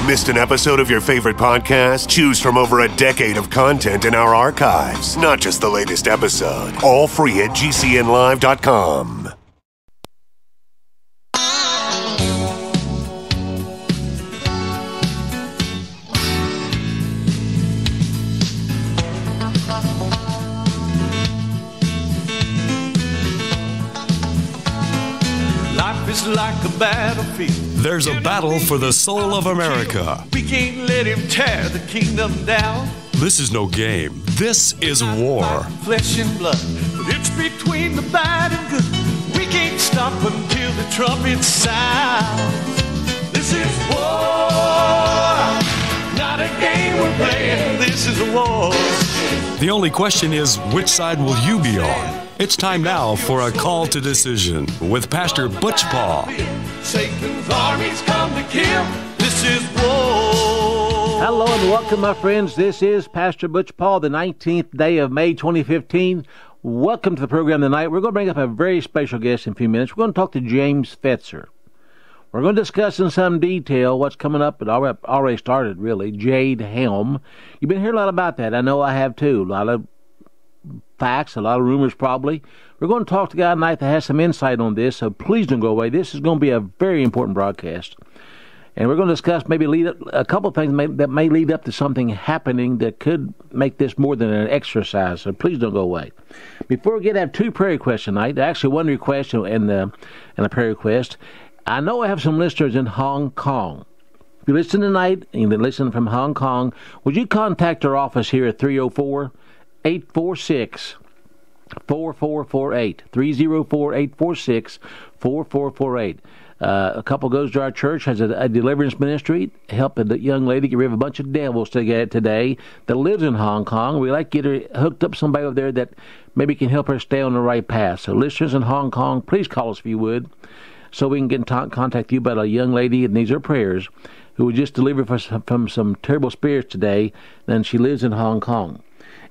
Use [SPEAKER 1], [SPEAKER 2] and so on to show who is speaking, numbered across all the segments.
[SPEAKER 1] Missed an episode of your favorite podcast? Choose from over a decade of content in our archives, not just the latest episode. All free at GCNlive.com.
[SPEAKER 2] Like a battlefield.
[SPEAKER 3] There's a battle for the soul of America.
[SPEAKER 2] We can't let him tear the kingdom down.
[SPEAKER 3] This is no game. This is war.
[SPEAKER 2] Flesh and blood, but it's between the bad and good. We can't stop until the trumpet sounds. This is war, not a game we're playing. This is a war.
[SPEAKER 3] The only question is, which side will you be on? It's time now for a call to decision with Pastor Butch Paugh.
[SPEAKER 2] Satan's armies come to kill. This is war.
[SPEAKER 4] Hello and welcome, my friends. This is Pastor Butch Paugh, the 19th day of May 2015. Welcome to the program tonight. We're going to bring up a very special guest in a few minutes. We're going to talk to James Fetzer. We're going to discuss in some detail what's coming up. It already started, really. JADE HELM. You've been hearing a lot about that. I know I have, too. A lot of facts, a lot of rumors probably. We're going to talk to a guy tonight that has some insight on this, so please don't go away. This is going to be a very important broadcast. And we're going to discuss maybe a couple of things that may lead up to something happening that could make this more than an exercise, so please don't go away. Before we get, I have two prayer requests tonight. Actually, one request and a prayer request. I know I have some listeners in Hong Kong. If you listen tonight and you listen from Hong Kong, would you contact our office here at 304-846-4448, 304-846-4448. A couple goes to our church, has a deliverance ministry, help a young lady get rid of a bunch of devils today that lives in Hong Kong. We like to get her hooked up somebody over there that maybe can help her stay on the right path. So listeners in Hong Kong, please call us if you would, so we can get in contact with you about a young lady that needs our prayers, who was just delivered from some terrible spirits today, and she lives in Hong Kong.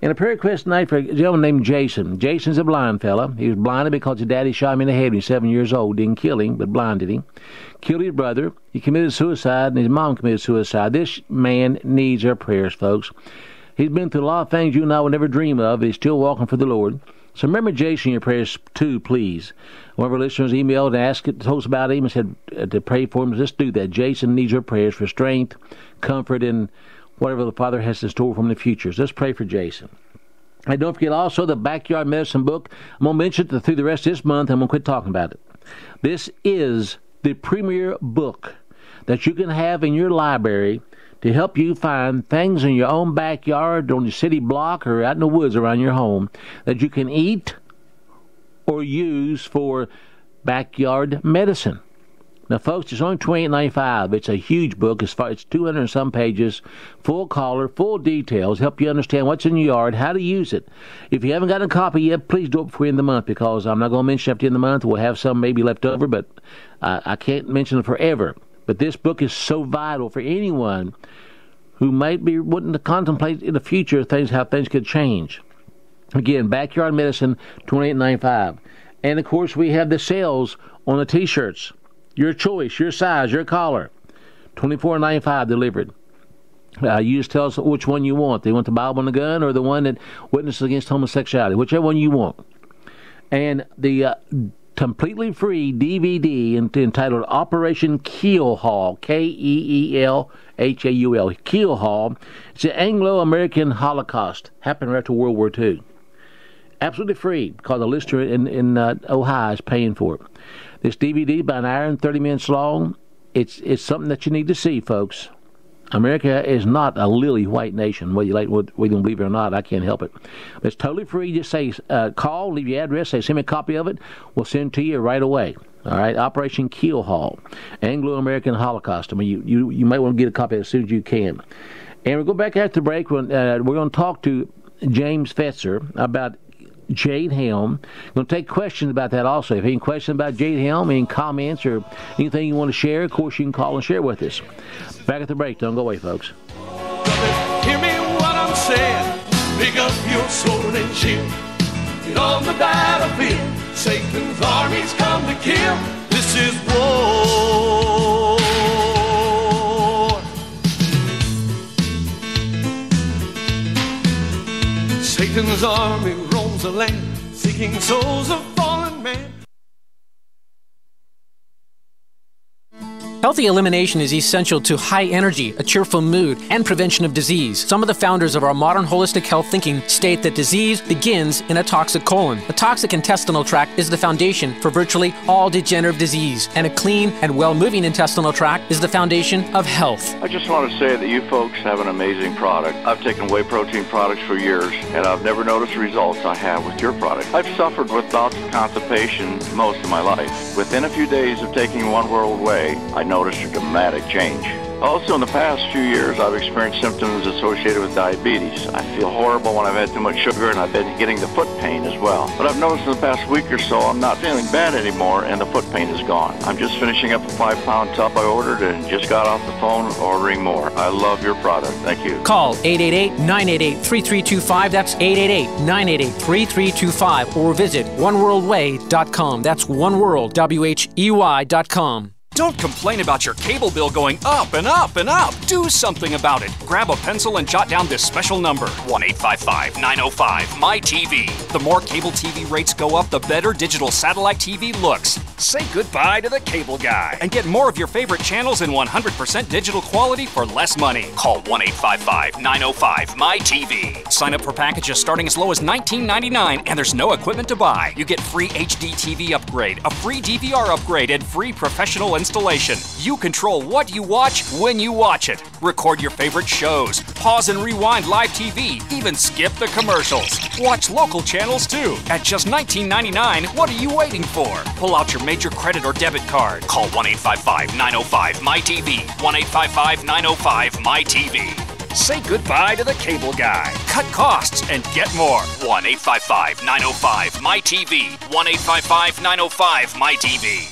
[SPEAKER 4] And a prayer request tonight for a gentleman named Jason. Jason's a blind fella. He was blinded because his daddy shot him in the head when he was 7 years old. Didn't kill him, but blinded him. Killed his brother. He committed suicide, and his mom committed suicide. This man needs our prayers, folks. He's been through a lot of things you and I would never dream of, but he's still walking for the Lord. So remember Jason in your prayers too, please. One of our listeners emailed and asked told us about him and said to pray for him. Just do that. Jason needs our prayers for strength, comfort, and whatever the Father has in store for him in the future. So let's pray for Jason. And don't forget also the Backyard Medicine book. I'm going to mention it through the rest of this month. I'm going to quit talking about it. This is the premier book that you can have in your library to help you find things in your own backyard, on your city block, or out in the woods around your home that you can eat or use for backyard medicine. Now, folks, it's only $28.95. It's a huge book. It's 200 and some pages, full color, full details, help you understand what's in your yard, how to use it. If you haven't gotten a copy yet, please do it before the end of the month, because I'm not going to mention it at the end of the month. We'll have some maybe left over, but I can't mention it forever. But this book is so vital for anyone who might be wanting to contemplate in the future how things could change. Again, Backyard Medicine, $28.95. And, of course, we have the sales on the T-shirts. Your choice, your size, your color, $24.95 delivered. You just tell us which one you want. They want the Bible and the gun, or the one that witnesses against homosexuality, whichever one you want. And the completely free DVD entitled Operation Keelhaul, Keelhaul, Keelhaul. It's an Anglo-American Holocaust. Happened right after World War II. Absolutely free, because a listener in Ohio is paying for it. This DVD, about an hour and 30 minutes long, it's something that you need to see, folks. America is not a lily white nation, whether you don't believe it or not. I can't help it. But it's totally free. Just say, call, leave your address, say, send me a copy of it. We'll send it to you right away. All right, Operation Keelhaul, Anglo-American Holocaust. I mean, you might want to get a copy as soon as you can. And we'll go back after the break. We're going to talk to James Fetzer about JADE HELM. I'm going to take questions about that also. If you have any questions about JADE HELM, any comments, or anything you want to share, of course, you can call and share with us. Back at the break. Don't go away, folks.
[SPEAKER 2] Hear me what I'm saying. Pick up your sword and shield. Get on the battlefield. Satan's armies come to kill. This is war. Satan's army roams the land, seeking souls of fallen man.
[SPEAKER 5] Healthy elimination is essential to high energy, a cheerful mood, and prevention of disease. Some of the founders of our modern holistic health thinking state that disease begins in a toxic colon. A toxic intestinal tract is the foundation for virtually all degenerative disease, and a clean and well-moving intestinal tract is the foundation of health.
[SPEAKER 6] I just want to say that you folks have an amazing product. I've taken whey protein products for years, and I've never noticed the results I have with your product. I've suffered with bouts of constipation most of my life. Within a few days of taking One World Whey, I noticed a dramatic change. Also, in the past few years, I've experienced symptoms associated with diabetes. I feel horrible when I've had too much sugar, and I've been getting the foot pain as well. But I've noticed in the past week or so, I'm not feeling bad anymore, and the foot pain is gone. I'm just finishing up a 5-pound tub I ordered and just got off the phone ordering more. I love your product. Thank you.
[SPEAKER 5] Call 888-988-3325. That's 888-988-3325. Or visit oneworldway.com. That's oneworld.com.
[SPEAKER 7] Don't complain about your cable bill going up and up and up. Do something about it. Grab a pencil and jot down this special number, 1-855-905-MY-TV. The more cable TV rates go up, the better digital satellite TV looks. Say goodbye to the cable guy and get more of your favorite channels in 100% digital quality for less money. Call 1-855-905-MY-TV. Sign up for packages starting as low as $19.99, and there's no equipment to buy. You get free HD TV upgrade, a free DVR upgrade, and free professional installation. You control what you watch when you watch it. Record your favorite shows, pause and rewind live TV, even skip the commercials. Watch local channels too. At just $19.99, what are you waiting for? Pull out your major credit or debit card. Call 1-855-905-MY-TV. 1-855-905-MY-TV. Say goodbye to the cable guy. Cut costs and get more. 1-855-905-MY-TV. 1-855-905-MY-TV.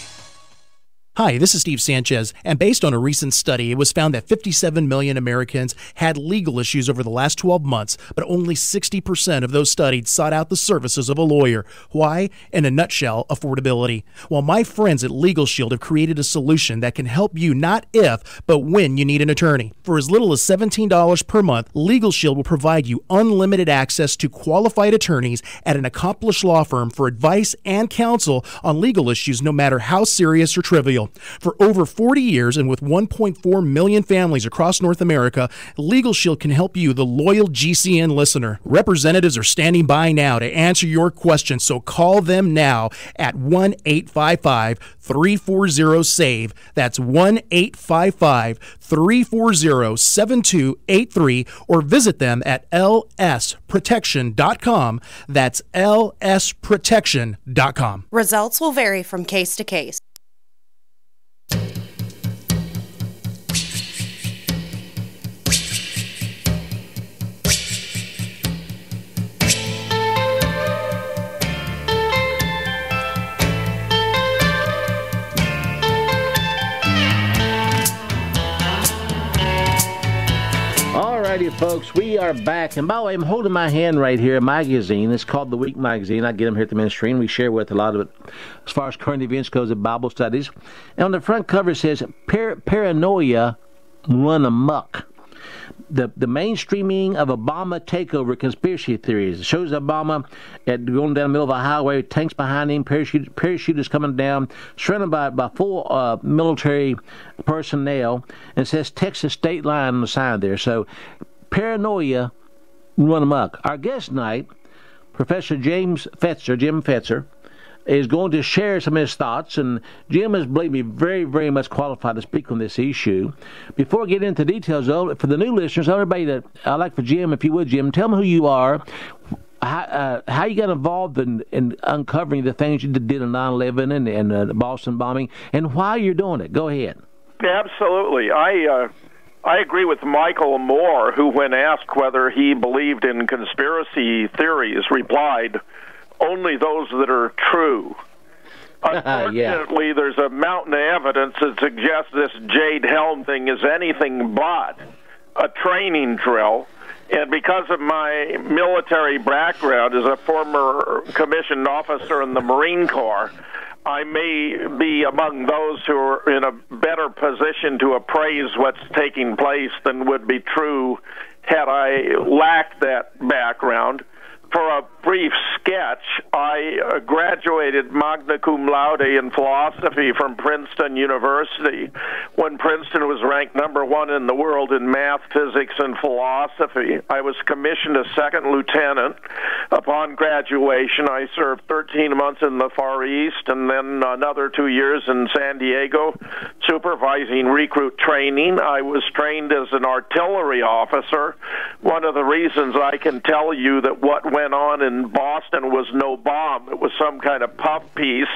[SPEAKER 8] Hi, this is Steve Sanchez, and based on a recent study, it was found that 57 million Americans had legal issues over the last 12 months, but only 60% of those studied sought out the services of a lawyer. Why? In a nutshell, affordability. Well, my friends at Legal Shield have created a solution that can help you not if, but when you need an attorney. For as little as $17 per month, Legal Shield will provide you unlimited access to qualified attorneys at an accomplished law firm for advice and counsel on legal issues, no matter how serious or trivial. For over 40 years and with 1.4 million families across North America, Legal Shield can help you, the loyal GCN listener. Representatives are standing by now to answer your questions, so call them now at 1-855-340-SAVE. That's 1-855-340-7283, or visit them at lsprotection.com. That's lsprotection.com.
[SPEAKER 9] Results will vary from case to case.
[SPEAKER 4] Alrighty, folks, we are back. And by the way, I'm holding my hand right here, a magazine. It's called The Week Magazine. I get them here at the ministry, and we share with a lot of it as far as current events goes and Bible studies. And on the front cover it says, Paranoia Run Amok. The mainstreaming of Obama takeover conspiracy theories. It shows Obama going down the middle of a highway, tanks behind him, parachuters coming down, surrounded by full military personnel, and it says Texas state line on the side there. So, paranoia run amok. Our guest tonight, Professor Jim Fetzer, is going to share some of his thoughts, and Jim is, believe me, very, very much qualified to speak on this issue. Before we get into details, though, for the new listeners, everybody that I'd like for Jim, if you would, Jim, tell me who you are, how you got involved in uncovering the things you did in 9/11 and the Boston bombing, and why you're doing it. Go ahead.
[SPEAKER 10] Absolutely. I agree with Michael Moore, who, when asked whether he believed in conspiracy theories, replied, only those that are true. Unfortunately, There's a mountain of evidence that suggests this JADE HELM thing is anything but a training drill. And because of my military background as a former commissioned officer in the Marine Corps, I may be among those who are in a better position to appraise what's taking place than would be true had I lacked that background. for a brief sketch, I graduated magna cum laude in philosophy from Princeton University when Princeton was ranked #1 in the world in math, physics, and philosophy. I was commissioned as second lieutenant. Upon graduation, I served 13 months in the Far East and then another 2 years in San Diego supervising recruit training. I was trained as an artillery officer. One of the reasons I can tell you that what went on in Boston was no bomb. It was some kind of puff piece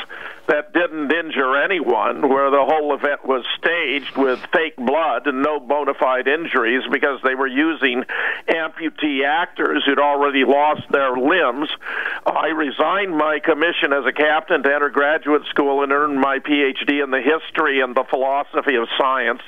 [SPEAKER 10] that didn't injure anyone, where the whole event was staged with fake blood and no bona fide injuries because they were using amputee actors who'd already lost their limbs. I resigned my commission as a captain to enter graduate school and earned my Ph.D. in the history and the philosophy of science.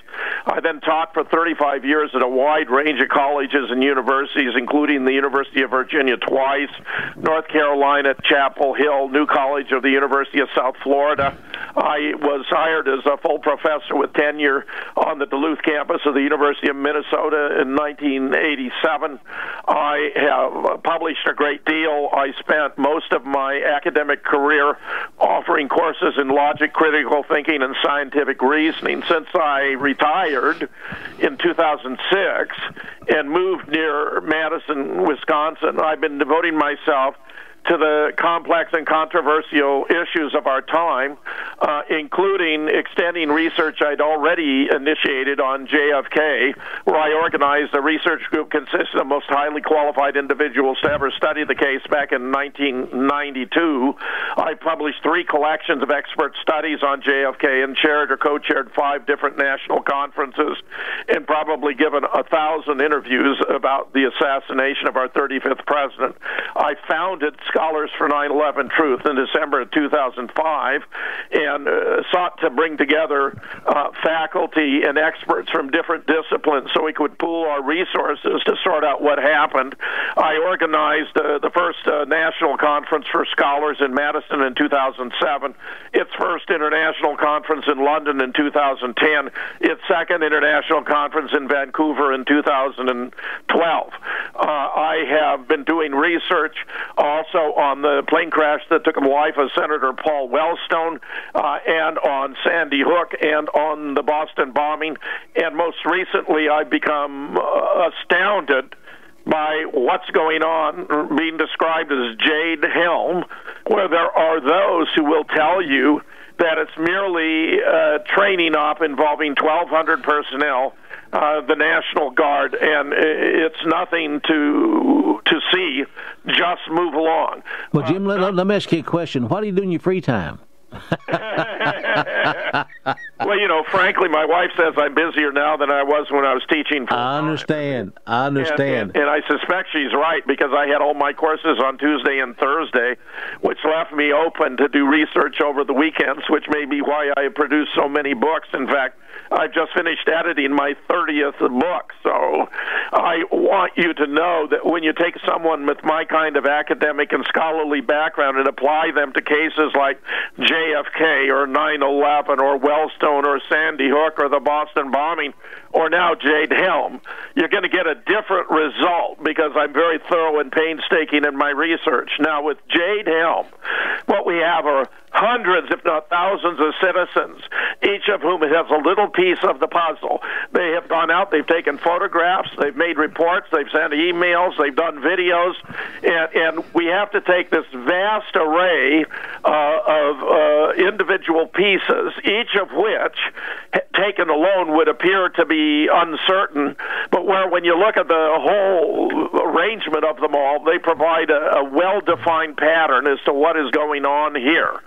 [SPEAKER 10] I then taught for 35 years at a wide range of colleges and universities, including the University of Virginia twice, North Carolina, Chapel Hill, New College of the University of South Florida. I was hired as a full professor with tenure on the Duluth campus of the University of Minnesota in 1987. I have published a great deal. I spent most of my academic career offering courses in logic, critical thinking, and scientific reasoning. Since I retired in 2006 and moved near Madison, Wisconsin, I've been devoting myself to the complex and controversial issues of our time, including extending research I'd already initiated on JFK, where I organized a research group consisting of the most highly qualified individuals to ever study the case back in 1992. I published 3 collections of expert studies on JFK and chaired or co-chaired 5 different national conferences and probably given 1,000 interviews about the assassination of our 35th president. I founded Scholars for 9/11 Truth in December of 2005 and sought to bring together faculty and experts from different disciplines so we could pool our resources to sort out what happened. I organized the first national conference for scholars in Madison in 2007, its first international conference in London in 2010, its second international conference in Vancouver in 2012. I have been doing research also on the plane crash that took the life of Senator Paul Wellstone, and on Sandy Hook, and on the Boston bombing. And most recently, I've become astounded by what's going on, being described as JADE HELM, where there are those who will tell you that it's merely training up involving 1,200 personnel, the National Guard, and it's nothing to see. Just move along.
[SPEAKER 4] Well, Jim, let me ask you a question. What do you do in your free time?
[SPEAKER 10] Well, you know, frankly, my wife says I'm busier now than I was when I was teaching.
[SPEAKER 4] I understand.
[SPEAKER 10] And I suspect she's right, because I had all my courses on Tuesday and Thursday, which left me open to do research over the weekends, which may be why I produce so many books. In fact, I've just finished editing my 30th book. So I want you to know that when you take someone with my kind of academic and scholarly background and apply them to cases like JFK or 9/11 or Wellstone or Sandy Hook or the Boston bombing or now JADE HELM, you're going to get a different result, because I'm very thorough and painstaking in my research. Now, with JADE HELM, what we have are hundreds, if not thousands, of citizens, each of whom has a little piece of the puzzle. They have gone out, they've taken photographs, they've made reports, they've sent emails, they've done videos, and we have to take this vast array of individual pieces, each of which, taken alone, would appear to be uncertain, but where when you look at the whole arrangement of them all, they provide a well-defined pattern as to what is going on here.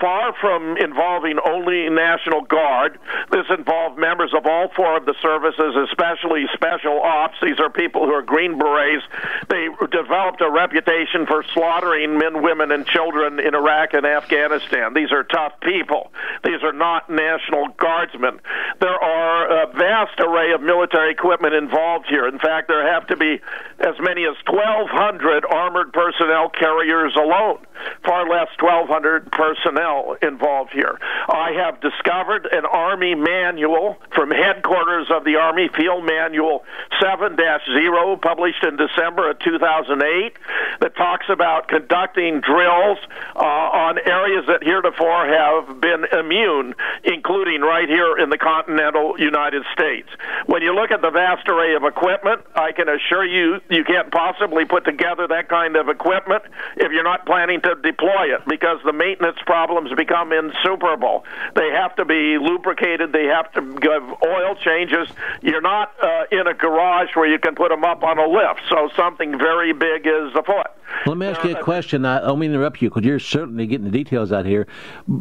[SPEAKER 10] Far from involving only National Guard, this involved members of all 4 of the services, especially Special Ops. These are people who are Green Berets. They developed a reputation for slaughtering men, women, and children in Iraq and Afghanistan. These are tough people. These are not National Guardsmen. There are a vast array of military equipment involved here. In fact, there have to be as many as 1,200 armored personnel carriers alone. far less 1,200 personnel involved here. I have discovered an Army manual from headquarters of the Army, Field Manual 7-0, published in December of 2008, that talks about conducting drills on areas that heretofore have been immune, including right here in the continental United States. When you look at the vast array of equipment, I can assure you, you can't possibly put together that kind of equipment if you're not planning to deploy it, because the maintenance problems become insuperable. They have to be lubricated. They have to give oil changes. You're not in a garage where you can put them up on a lift, so something very big is afoot.
[SPEAKER 4] Let me ask you a question. I don't mean to interrupt you, because you're certainly getting the details out here,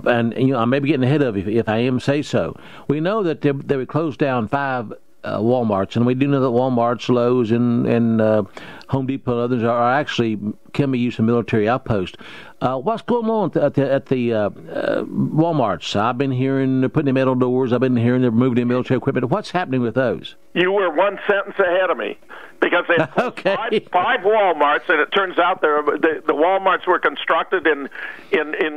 [SPEAKER 4] and I may be getting ahead of you if I am say so. We know that they would close down 5 Walmarts, and we do know that Walmart's, Lowe's, and Home Depot and others are actually can be used as military outposts. What's going on at the Walmarts? I've been hearing they're putting in metal doors. I've been hearing they're moving in military equipment. What's happening with those?
[SPEAKER 10] You were one sentence ahead of me, because they have five Walmarts, and it turns out the Walmarts were constructed in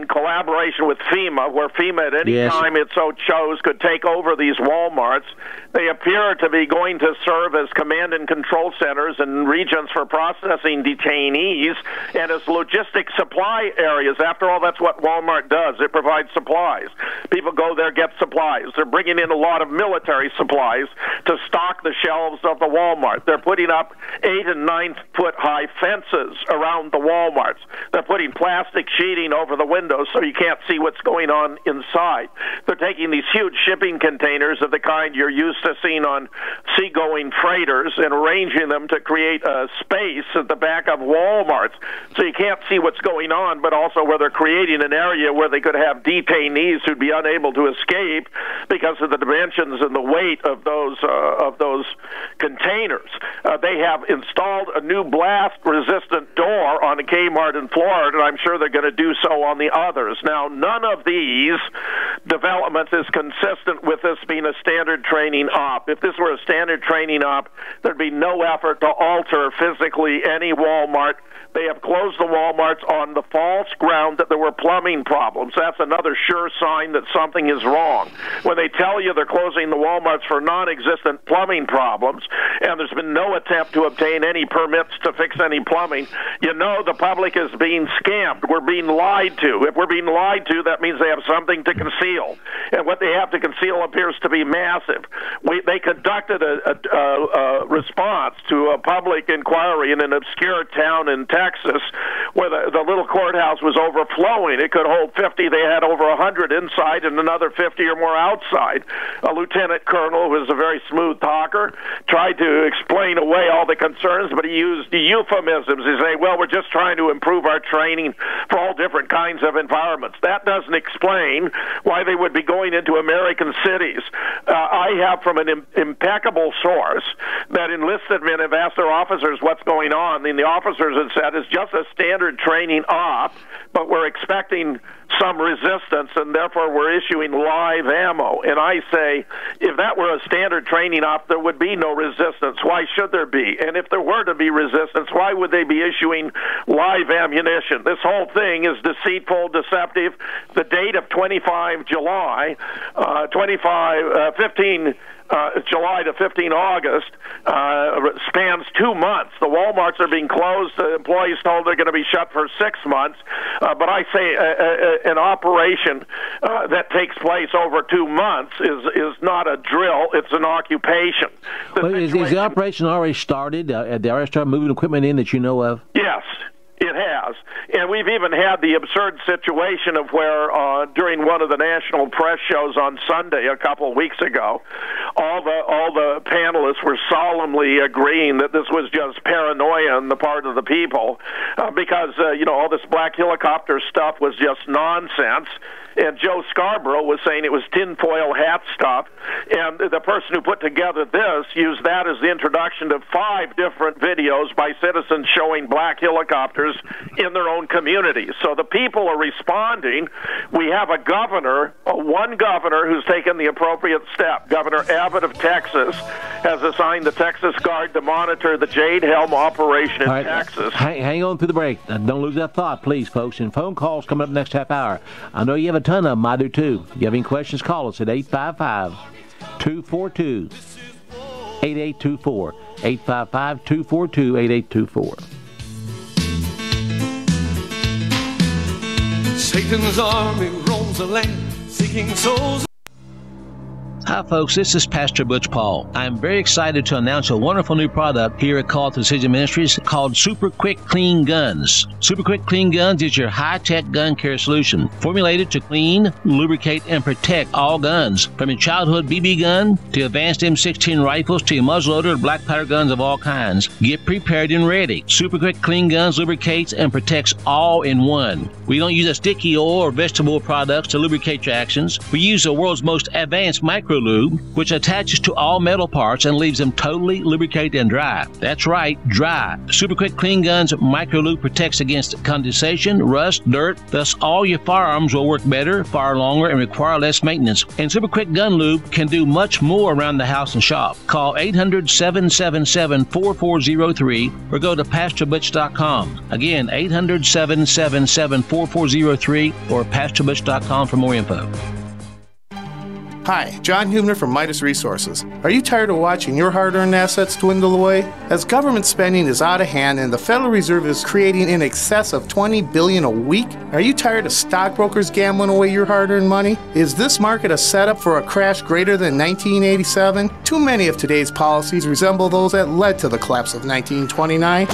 [SPEAKER 10] collaboration with FEMA, where FEMA at any time it so chose could take over these Walmarts. They appear to be going to serve as command and control centers and regions for processing detainees and as logistic supply areas. After all, that's what Walmart does. It provides supplies. People go there, get supplies. They're bringing in a lot of military supplies to stock the shelves of the Walmart. They're putting up 8 and 9 foot high fences around the Walmarts. They're putting plastic sheeting over the windows so you can't see what's going on inside. They're taking these huge shipping containers of the kind you're used to seeing on seagoing freighters and arranging them to create a space at the back of Walmarts so you can't see what's going on, but also where they're creating an area where they could have detainees who'd be unable to escape because of the dimensions and the weight of those containers. They have installed a new blast-resistant door on a Kmart in Florida, and I'm sure they're going to do so on the others. Now, none of these developments is consistent with this being a standard training op. If this were a standard training op, there'd be no effort to alter physically any Walmart. They have closed the Walmarts on the false ground that there were plumbing problems. That's another sure sign that something is wrong. When they tell you they're closing the Walmarts for non-existent plumbing problems, and there's been no attempt to obtain any permits to fix any plumbing, you know the public is being scammed. We're being lied to. If we're being lied to, that means they have something to conceal. And what they have to conceal appears to be massive. They conducted a response to a public inquiry in an obscure town in Texas where the little courthouse was overflowing. It could hold 50. They had over 100 inside and another 50 or more outside. A lieutenant colonel, who was a very smooth talker, tried to explain away all the concerns, but he used euphemisms. He said, well, we're just trying to improve our training for all different kinds of environments. That doesn't explain why they would be going into American cities. I have from an impeccable source that enlisted men have asked their officers what's going on, and the officers have said it's just a standard training op, but we're expecting some resistance, and therefore we're issuing live ammo. And I say, if that were a standard training op, there would be no resistance. Why should there be? And if there were to be resistance, why would they be issuing live ammunition? This whole thing is deceitful, deceptive. The date of 25 July, 15 July to 15 August spans 2 months. The Walmarts are being closed. The employees told they're going to be shut for 6 months. But I say an operation that takes place over 2 months is not a drill. It's an occupation.
[SPEAKER 4] Is the operation already started? They already started moving equipment in that you know of?
[SPEAKER 10] Yes. It has. And we've even had the absurd situation of where during one of the national press shows on Sunday a couple of weeks ago, all the panelists were solemnly agreeing that this was just paranoia on the part of the people because, all this black helicopter stuff was just nonsense. and Joe Scarborough was saying it was tinfoil hat stuff, and the person who put together this used that as the introduction to 5 different videos by citizens showing black helicopters in their own communities. So the people are responding. We have a governor, one governor who's taken the appropriate step. Governor Abbott of Texas has assigned the Texas Guard to monitor the Jade Helm operation in Texas.
[SPEAKER 4] Hang on through the break. Don't lose that thought, please, folks. And phone calls coming up next half hour. I know you have a ton of them. I do, too. If you have any questions, call us at 855-242-8824. 855-242-8824.
[SPEAKER 2] Satan's army roams the land, seeking souls.
[SPEAKER 11] Hi folks, this is Pastor Butch Paugh. I'm very excited to announce a wonderful new product here at Call to Decision Ministries called Super Quick Clean Guns. Super Quick Clean Guns is your high-tech gun care solution, formulated to clean, lubricate, and protect all guns, from your childhood BB gun to advanced M16 rifles to your muzzleloader and black powder guns of all kinds. Get prepared and ready. Super Quick Clean Guns lubricates and protects all in one. We don't use a sticky oil or vegetable products to lubricate your actions. We use the world's most advanced micro lube, which attaches to all metal parts and leaves them totally lubricated and dry. That's right, dry. Super Quick Clean Guns micro lube protects against condensation, rust, dirt. Thus, all your firearms will work better, fire longer, and require less maintenance. And Super Quick Gun Lube can do much more around the house and shop. Call 800-777-4403 or go to PastorButch.com. Again, 800-777-4403 or PastorButch.com for more info.
[SPEAKER 12] Hi, John Hubner from Midas Resources. Are you tired of watching your hard-earned assets dwindle away? As government spending is out of hand and the Federal Reserve is creating in excess of $20 billion a week, are you tired of stockbrokers gambling away your hard-earned money? Is this market a setup for a crash greater than 1987? Too many of today's policies resemble those that led to the collapse of 1929.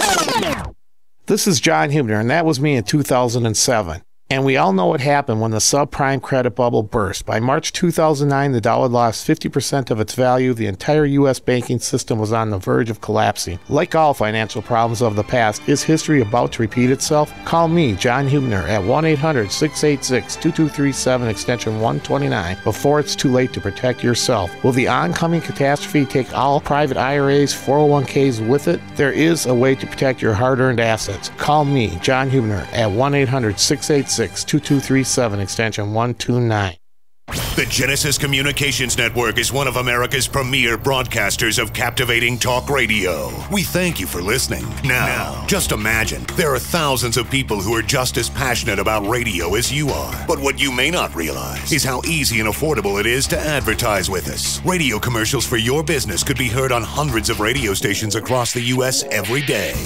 [SPEAKER 12] This is John Hubner, and that was me in 2007. And we all know what happened when the subprime credit bubble burst. By March 2009, the dollar lost 50% of its value. The entire U.S. banking system was on the verge of collapsing. Like all financial problems of the past, is history about to repeat itself? Call me, John Hubner, at 1-800-686-2237, extension 129, before it's too late to protect yourself. Will the oncoming catastrophe take all private IRAs, 401ks with it? There is a way to protect your hard-earned assets. Call me, John Hubner, at 1-800-686-2237, extension 129.
[SPEAKER 1] The Genesis Communications Network is one of America's premier broadcasters of captivating talk radio. We thank you for listening. Now, just imagine, there are thousands of people who are just as passionate about radio as you are. But what you may not realize is how easy and affordable it is to advertise with us. Radio commercials for your business could be heard on hundreds of radio stations across the U.S. every day.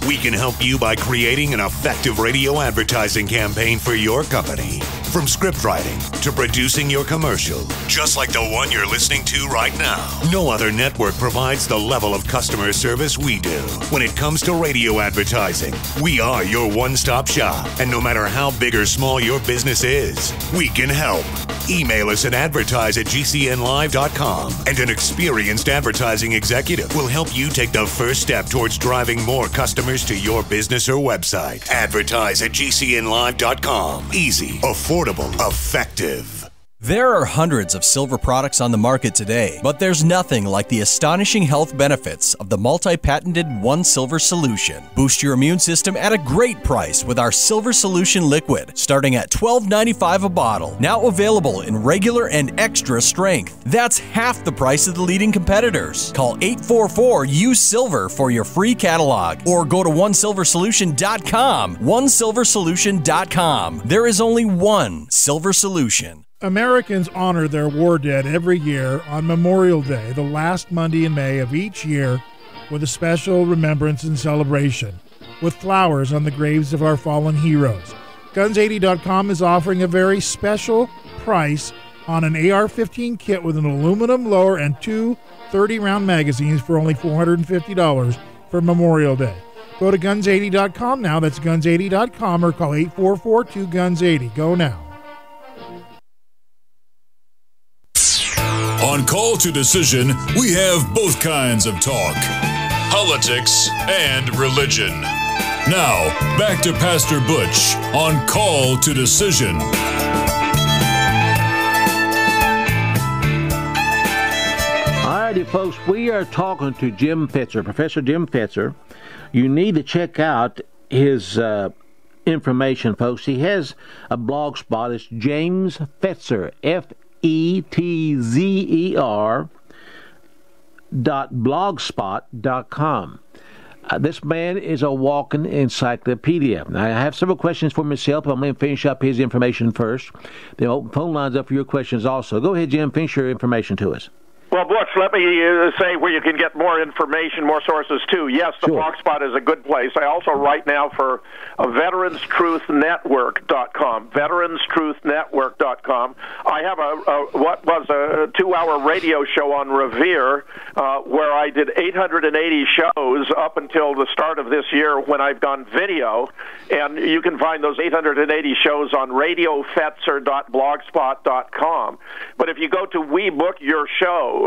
[SPEAKER 1] We can help you by creating an effective radio advertising campaign for your company. From script writing to producing your commercial, just like the one you're listening to right now. No other network provides the level of customer service we do. When it comes to radio advertising, we are your one-stop shop. And no matter how big or small your business is, we can help. Email us at advertise@gcnlive.com, and an experienced advertising executive will help you take the first step towards driving more customers to your business or website. Advertise@gcnlive.com. Easy, affordable, effective.
[SPEAKER 13] There are hundreds of silver products on the market today, but there's nothing like the astonishing health benefits of the multi-patented One Silver Solution. Boost your immune system at a great price with our Silver Solution Liquid, starting at $12.95 a bottle. Now available in regular and extra strength. That's half the price of the leading competitors. Call 844-U-SILVER for your free catalog, or go to OneSilverSolution.com. OneSilverSolution.com. There is only one Silver Solution.
[SPEAKER 14] Americans honor their war dead every year on Memorial Day, the last Monday in May of each year, with a special remembrance and celebration, with flowers on the graves of our fallen heroes. Guns80.com is offering a very special price on an AR-15 kit with an aluminum lower and two 30-round magazines for only $450 for Memorial Day. Go to Guns80.com now. That's Guns80.com, or call 844-2-GUNS80. Go now.
[SPEAKER 15] On Call to Decision, we have both kinds of talk, politics and religion. Now, back to Pastor Butch on Call to Decision.
[SPEAKER 4] righty, folks, we are talking to Jim Fetzer, Professor Jim Fetzer. You need to check out his information, folks. He has a blog spot. It's James Fetzer, FETZER.blogspot.com. This man is a walking encyclopedia. Now, I have several questions for myself. I'm going to finish up his information first. The open phone line's up for your questions also. Go ahead, Jim. Finish your information to us.
[SPEAKER 10] Well, Butch, let me say where you can get more information, more sources, too. Yes, the Blogspot is a good place. I also write now for VeteransTruthNetwork.com, VeteransTruthNetwork.com. I have what was a 2-hour radio show on Revere where I did 880 shows up until the start of this year when I've gone video, and you can find those 880 shows on radiofetzer.blogspot.com. But if you go to WeBookYourShow.com,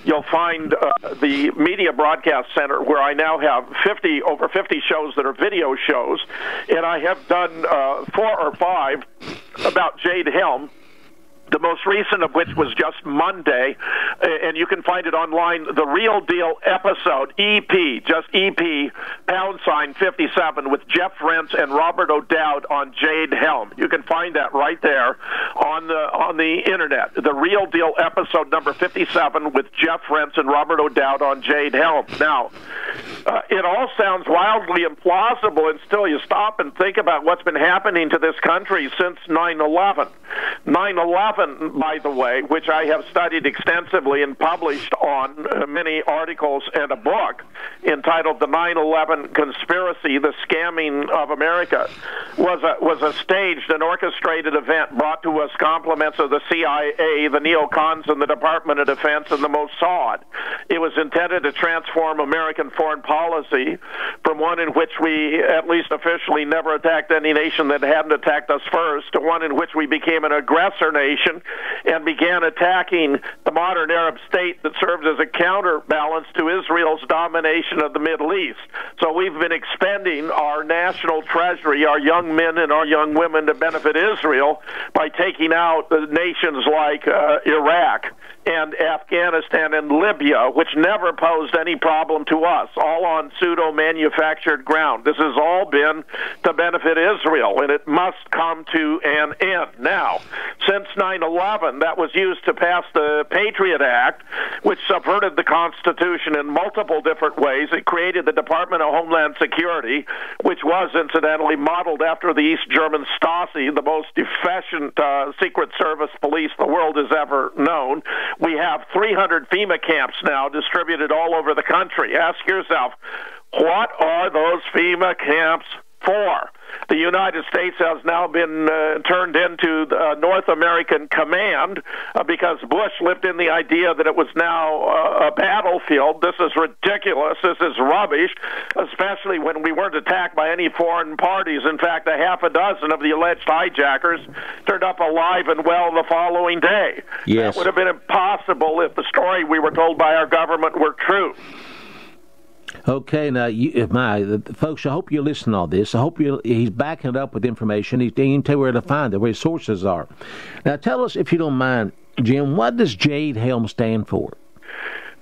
[SPEAKER 10] you'll find the Media Broadcast Center, where I now have over 50 shows that are video shows, and I have done 4 or 5 about Jade Helm, the most recent of which was just Monday, and you can find it online, The Real Deal Episode, EP, just EP, #57, with Jeff Rentz and Robert O'Dowd on Jade Helm. You can find that right there on the internet. The Real Deal Episode number 57 with Jeff Rentz and Robert O'Dowd on Jade Helm. Now, it all sounds wildly implausible until you stop and think about what's been happening to this country since 9/11. 9/11, by the way, which I have studied extensively and published on many articles and a book entitled The 9/11 Conspiracy, The Scamming of America, was a staged and orchestrated event brought to us compliments of the CIA, the neocons, and the Department of Defense, and the Mossad. It was intended to transform American foreign policy from one in which we, at least officially, never attacked any nation that hadn't attacked us first, to one in which we became an aggressor nation and began attacking the modern Arab state that served as a counterbalance to Israel's domination of the Middle East. So we've been expending our national treasury, our young men and our young women, to benefit Israel by taking out nations like Iraq and Afghanistan and Libya, which never posed any problem to us, all on pseudo-manufactured ground. This has all been to benefit Israel, and it must come to an end. Now, since 9/11, that was used to pass the Patriot Act, which subverted the Constitution in multiple different ways. It created the Department of Homeland Security, which was incidentally modeled after the East German Stasi, the most efficient Secret Service police the world has ever known. We have 300 FEMA camps now distributed all over the country. Ask yourself, what are those FEMA camps for? The United States has now been turned into the North American Command because Bush lived in the idea that it was now a battlefield. This is ridiculous. This is rubbish, especially when we weren't attacked by any foreign parties. In fact, a half a dozen of the alleged hijackers turned up alive and well the following day.
[SPEAKER 4] Yes.
[SPEAKER 10] That would have been impossible if the story we were told by our government were true.
[SPEAKER 4] Okay, now, folks, I hope you listen to all this. I hope he's backing it up with information. He can tell you where to find it, where his sources are. Now, tell us, if you don't mind, Jim, what does Jade Helm stand for?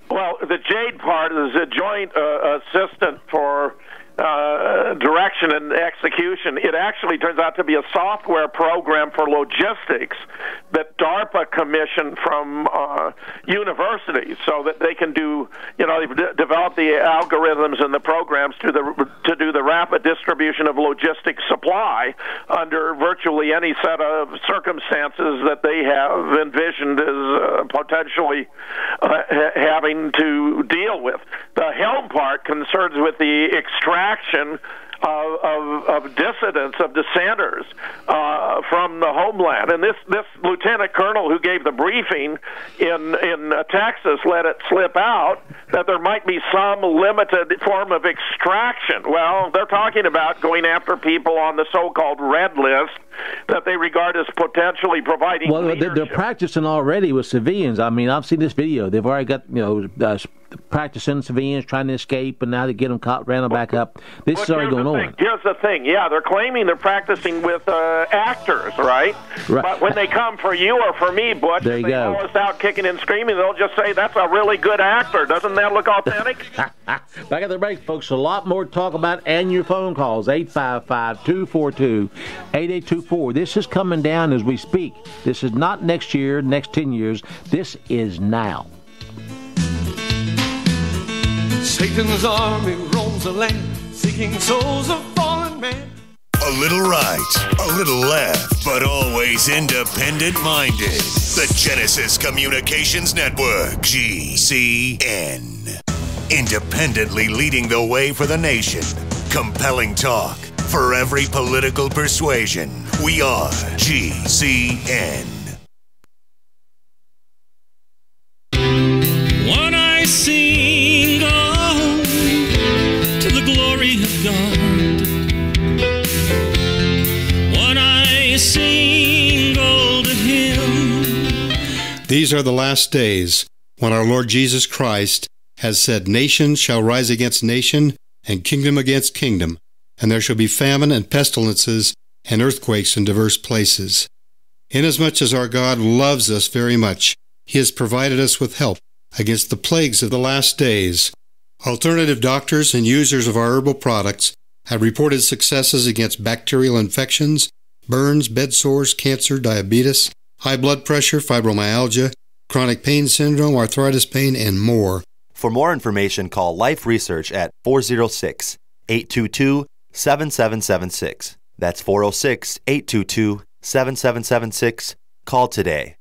[SPEAKER 10] Well, the JADE part is a Joint Assistant for Direction and Execution. It actually turns out to be a software program for logistics that DARPA commissioned from universities so that they can do, they've developed the algorithms and the programs to do the rapid distribution of logistics supply under virtually any set of circumstances that they have envisioned as potentially having to deal with. The Helm part concerns with the extraction of dissidents, of dissenters from the homeland. And this lieutenant colonel who gave the briefing in Texas let it slip out that there might be some limited form of extraction. Well, they're talking about going after people on the so-called red list that they regard as potentially providing leadership.
[SPEAKER 4] They're practicing already with civilians. I mean, I've seen this video. They've already got, practicing civilians trying to escape, and now they get them caught, ran them back up. This is already going on.
[SPEAKER 10] Here's the thing. Yeah, they're claiming they're practicing with actors, right? But when they come for you or for me, Butch,
[SPEAKER 4] there you
[SPEAKER 10] they
[SPEAKER 4] go.
[SPEAKER 10] call us out kicking and screaming, they'll just say, that's a really good actor. Doesn't that look authentic?
[SPEAKER 4] Back at the break, folks. A lot more to talk about and your phone calls. 855-242-8824. This is coming down as we speak. This is not next year, next 10 years. This is now.
[SPEAKER 2] Satan's army roams the land, seeking souls of fallen man.
[SPEAKER 1] A little right, a little left, but always independent-minded. The Genesis Communications Network, GCN. Independently leading the way for the nation. Compelling talk for every political persuasion. We are GCN.
[SPEAKER 16] When I sing to the glory of God, when I sing to Him.
[SPEAKER 17] These are the last days when our Lord Jesus Christ has said, nation shall rise against nation and kingdom against kingdom, and there shall be famine and pestilences and earthquakes in diverse places. Inasmuch as our God loves us very much, He has provided us with help against the plagues of the last days. Alternative doctors and users of our herbal products have reported successes against bacterial infections, burns, bed sores, cancer, diabetes, high blood pressure, fibromyalgia, chronic pain syndrome, arthritis pain, and more.
[SPEAKER 18] For more information, call Life Research at 406-822-7776. That's 406-822-7776. Call today.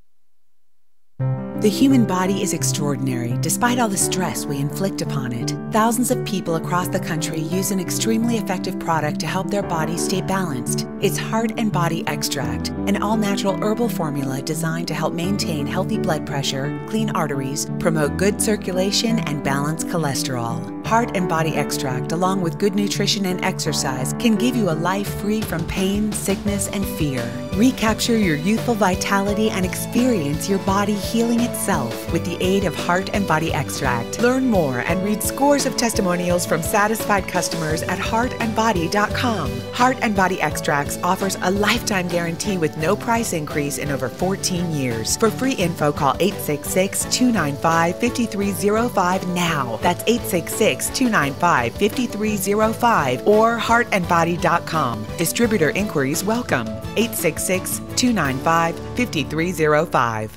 [SPEAKER 19] The human body is extraordinary, despite all the stress we inflict upon it. Thousands of people across the country use an extremely effective product to help their bodies stay balanced. It's Heart and Body Extract, an all-natural herbal formula designed to help maintain healthy blood pressure, clean arteries, promote good circulation, and balance cholesterol. Heart and Body Extract, along with good nutrition and exercise, can give you a life free from pain, sickness, and fear. Recapture your youthful vitality and experience your body healing itself with the aid of Heart and Body Extract. Learn more and read scores of testimonials from satisfied customers at heartandbody.com. Heart and Body Extracts offers a lifetime guarantee with no price increase in over 14 years. For free info, call 866-295-5305 now. That's 866-295-5305 or heartandbody.com. Distributor inquiries welcome. 866-295-5305.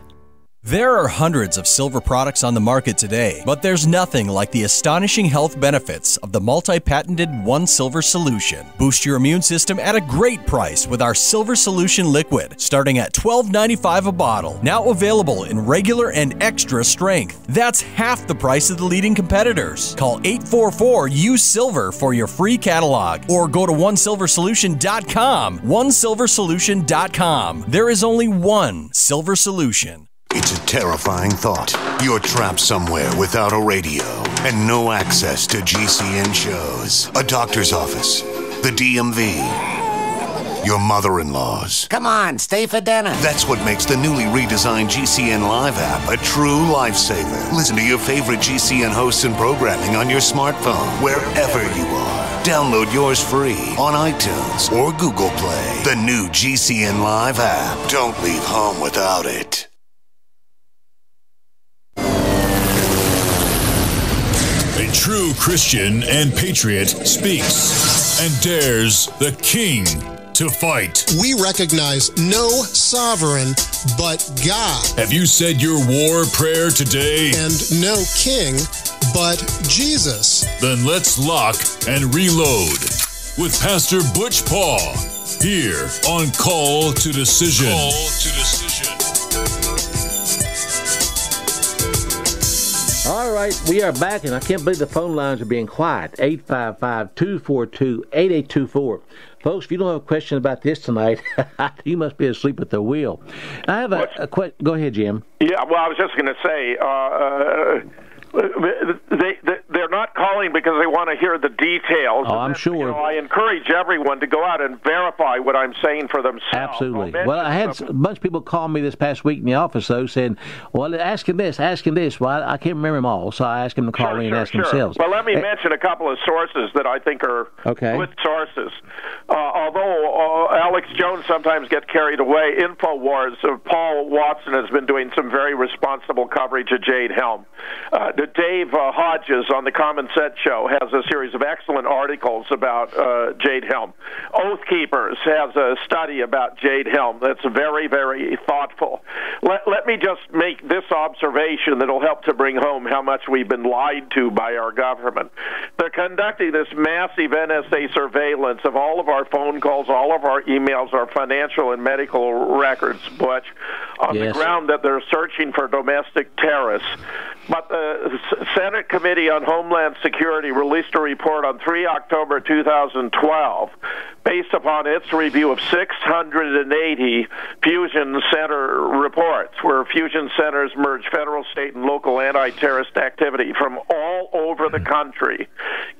[SPEAKER 13] There are hundreds of silver products on the market today, but there's nothing like the astonishing health benefits of the multi-patented One Silver Solution. Boost your immune system at a great price with our Silver Solution Liquid, starting at $12.95 a bottle. Now available in regular and extra strength. That's half the price of the leading competitors. Call 844-USILVER for your free catalog, or go to onesilversolution.com. onesilversolution.com. There is only one Silver Solution.
[SPEAKER 1] It's a terrifying thought. You're trapped somewhere without a radio and no access to GCN shows, a doctor's office, the DMV, your mother-in-law's.
[SPEAKER 20] Come on, stay for dinner.
[SPEAKER 1] That's what makes the newly redesigned GCN Live app a true lifesaver. Listen to your favorite GCN hosts and programming on your smartphone, wherever you are. Download yours free on iTunes or Google Play. The new GCN Live app. Don't leave home without it.
[SPEAKER 15] A true Christian and patriot speaks and dares the king to fight.
[SPEAKER 21] We recognize no sovereign but God.
[SPEAKER 15] Have you said your war prayer today?
[SPEAKER 21] And no king but Jesus.
[SPEAKER 15] Then let's lock and reload with Pastor Butch Paugh here on Call to Decision. Call to Decision.
[SPEAKER 4] All right, we are back, and I can't believe the phone lines are being quiet. 855-242-8824. Folks, if you don't have a question about this tonight, you must be asleep at the wheel. I have a question. Go ahead, Jim.
[SPEAKER 10] Yeah, well, I was just going to say, they're not calling calling because they want to hear the details.
[SPEAKER 4] Oh, I'm sure.
[SPEAKER 10] You know, I encourage everyone to go out and verify what I'm saying for themselves.
[SPEAKER 4] Absolutely. Well, I had a bunch of people call me this past week in the office, though, saying, well, ask him this. Well, I can't remember them all, so I asked them to call me and ask themselves.
[SPEAKER 10] Well, let me mention a couple of sources that I think are good sources. Although Alex Jones sometimes gets carried away, InfoWars, Paul Watson has been doing some very responsible coverage of JADE HELM. Dave Hodges on the Common Sense Show has a series of excellent articles about JADE HELM. Oath Keepers has a study about JADE HELM that's very, very thoughtful. Let me just make this observation that will help to bring home how much we've been lied to by our government. They're conducting this massive NSA surveillance of all of our phone calls, all of our emails, our financial and medical records, Butch, on the ground that they're searching for domestic terrorists. But the Senate Committee on Homeland Security released a report on 3 October 2012 based upon its review of 680 fusion center reports, where fusion centers merge federal, state, and local anti-terrorist activity from all over the country,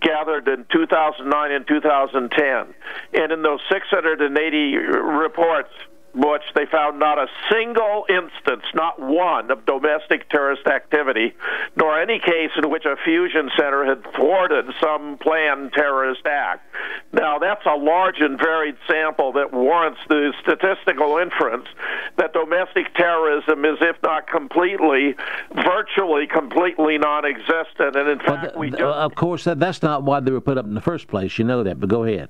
[SPEAKER 10] gathered in 2009 and 2010. And in those 680 reports, Butch, they found not a single instance, not one, of domestic terrorist activity, nor any case in which a fusion center had thwarted some planned terrorist act. Now, that's a large and varied sample that warrants the statistical inference that domestic terrorism is, if not completely, virtually completely non-existent. And in fact,
[SPEAKER 4] of course, that's not why they were put up in the first place. You know that, but go ahead.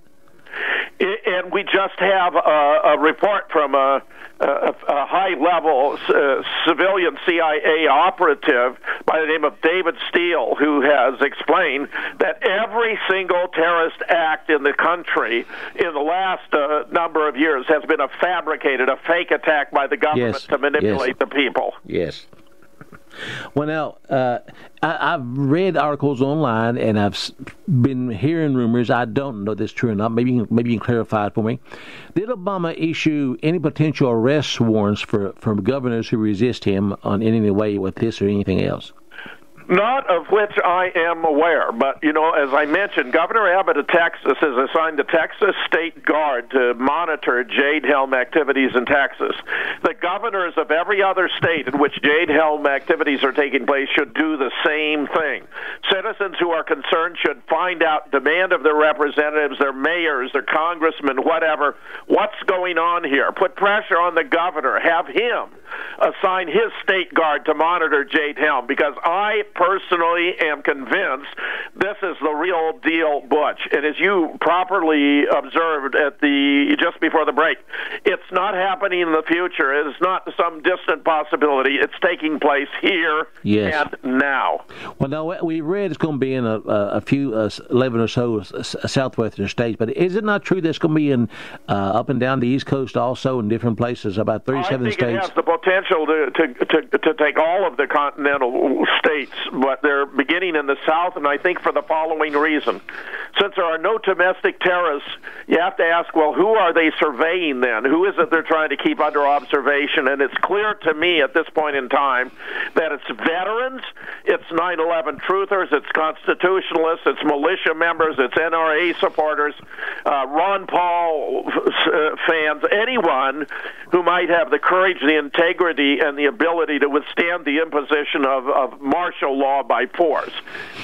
[SPEAKER 10] And we just have a report from a high-level civilian CIA operative by the name of David Steele, who has explained that every single terrorist act in the country in the last number of years has been a fake attack by the government to manipulate the people.
[SPEAKER 4] Yes. Well, now, I've read articles online, and I've been hearing rumors. I don't know if this is true or not. Maybe you can clarify it for me. Did Obama issue any potential arrest warrants for governors who resist him in any way with this or anything else?
[SPEAKER 10] Not of which I am aware, but, you know, as I mentioned, Governor Abbott of Texas has assigned the Texas State Guard to monitor JADE HELM activities in Texas. The governors of every other state in which JADE HELM activities are taking place should do the same thing. Citizens who are concerned should find out, demand of their representatives, their mayors, their congressmen, whatever, what's going on here. Put pressure on the governor. Have him assign his state guard to monitor JADE HELM, because I personally am convinced this is the real deal, Butch. And as you properly observed just before the break, it's not happening in the future. It is not some distant possibility. It's taking place here and now.
[SPEAKER 4] Well, now, we read it's going to be in a few 11 or so southwestern states, but is it not true that it's going to be in up and down the East Coast also in different places, about 37 states?
[SPEAKER 10] It has the potential to take all of the continental states, but they're beginning in the South, and I think for the following reason. Since there are no domestic terrorists, you have to ask, well, who are they surveying then? Who is it they're trying to keep under observation? And it's clear to me at this point in time that it's veterans, it's 9/11 truthers, it's constitutionalists, it's militia members, it's NRA supporters, Ron Paul fans, anyone who might have the courage, the integrity, and the ability to withstand the imposition of martial law by force.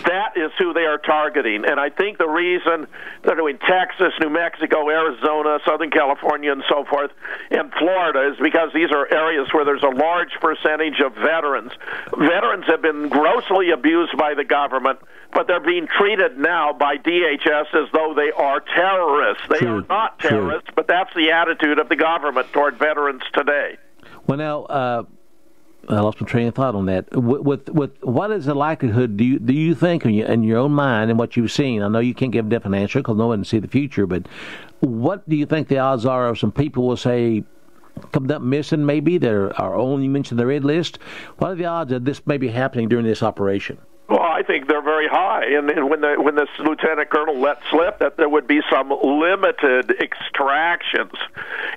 [SPEAKER 10] That is who they are targeting. And I think the reason they're doing Texas, New Mexico, Arizona, Southern California, and so forth, and Florida is because these are areas where there's a large percentage of veterans. Veterans have been grossly abused by the government, but they're being treated now by DHS as though they are terrorists. They are not terrorists, but that's the attitude of the government toward veterans today.
[SPEAKER 4] Well, now, I lost my train of thought on that. With what is the likelihood, do you think in your own mind and what you've seen? I know you can't give a definite answer because no one can see the future, but what do you think the odds are of some people will say, come up missing maybe, that are only mentioned the red list? What are the odds of this maybe happening during this operation?
[SPEAKER 10] Well, I think they're very high, and when this lieutenant colonel let slip that there would be some limited extractions,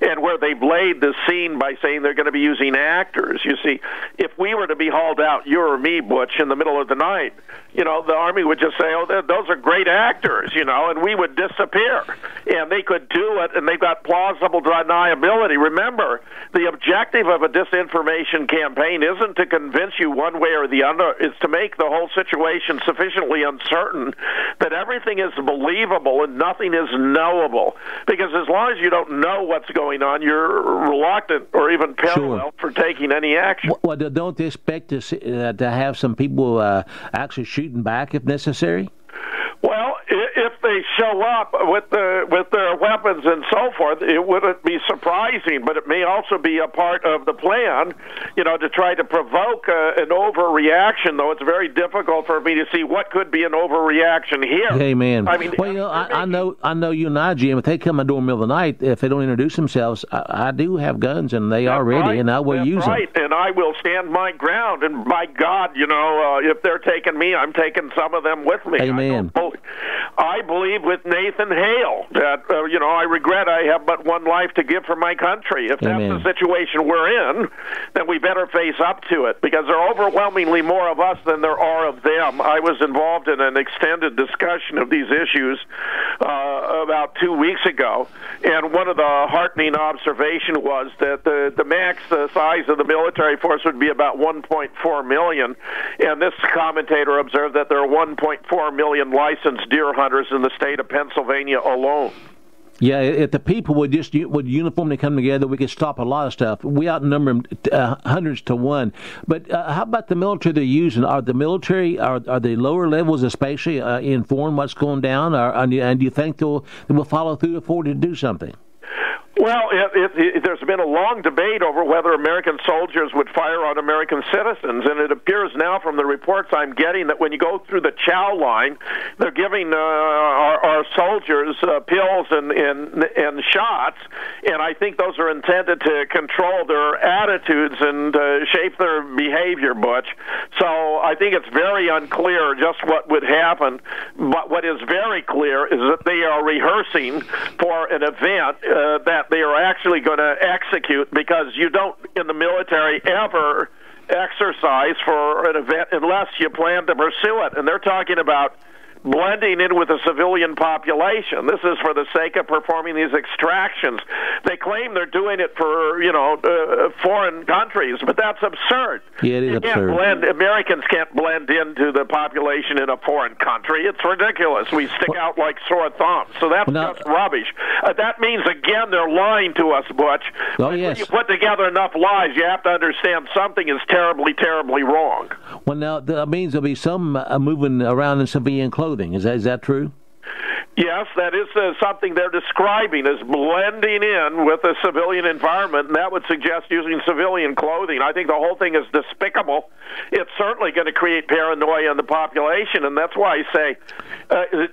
[SPEAKER 10] and where they've laid the scene by saying they're going to be using actors. You see, if we were to be hauled out, you or me, Butch, in the middle of the night, you know, the Army would just say, oh, those are great actors, you know, and we would disappear. And they could do it, and they've got plausible deniability. Remember, the objective of a disinformation campaign isn't to convince you one way or the other. It's to make the whole situation sufficiently uncertain that everything is believable and nothing is knowable. Because as long as you don't know what's going on, you're reluctant or even parallel for taking any action.
[SPEAKER 4] Well, don't they expect to have some people actually shooting back if necessary?
[SPEAKER 10] Well, if they show up with their weapons and so forth, it wouldn't be surprising, but it may also be a part of the plan, you know, to try to provoke an overreaction, though it's very difficult for me to see what could be an overreaction here.
[SPEAKER 4] Hey, man.
[SPEAKER 10] I mean,
[SPEAKER 4] well, you know, I know you and I, Jim, if they come in the middle of the night, if they don't introduce themselves, I do have guns, and they are ready, and I will use them.
[SPEAKER 10] And I will stand my ground, and by God, you know, if they're taking me, I'm taking some of them with me.
[SPEAKER 4] Amen.
[SPEAKER 10] I believe with Nathan Hale that, you know, I regret I have but one life to give for my country. If that's the situation we're in, then we better face up to it, because there are overwhelmingly more of us than there are of them. I was involved in an extended discussion of these issues about 2 weeks ago, and one of the heartening observations was that the max size of the military force would be about 1.4 million, and this commentator observed that there are 1.4 million licensed deer hunters in the state of Pennsylvania alone.
[SPEAKER 4] Yeah, if the people would uniformly come together, we could stop a lot of stuff. We outnumber them hundreds to one. But how about the military they're using? Are the military, are the lower levels especially informed what's going down? And do you think they will follow through forward to do something?
[SPEAKER 10] Well, there's been a long debate over whether American soldiers would fire on American citizens, and it appears now from the reports I'm getting that when you go through the chow line, they're giving our soldiers pills and shots, and I think those are intended to control their attitudes and shape their behavior, Butch. So I think it's very unclear just what would happen, but what is very clear is that they are rehearsing for an event that they are actually going to execute, because you don't, in the military, ever exercise for an event unless you plan to pursue it. And they're talking about blending in with the civilian population. This is for the sake of performing these extractions. They claim they're doing it for, you know, foreign countries, but that's absurd.
[SPEAKER 4] Yeah, it is absurd.
[SPEAKER 10] Americans can't blend into the population in a foreign country. It's ridiculous. We stick out like sore thumbs. So that's just rubbish. That means, again, they're lying to us, Butch.
[SPEAKER 4] Oh, yes.
[SPEAKER 10] When you put together enough lies, you have to understand something is terribly, terribly wrong.
[SPEAKER 4] Well, now, that means there'll be some moving around in civilian clothing. Is that true?
[SPEAKER 10] Yes, that is something they're describing as blending in with the civilian environment, and that would suggest using civilian clothing. I think the whole thing is despicable. It's certainly going to create paranoia in the population, and that's why I say,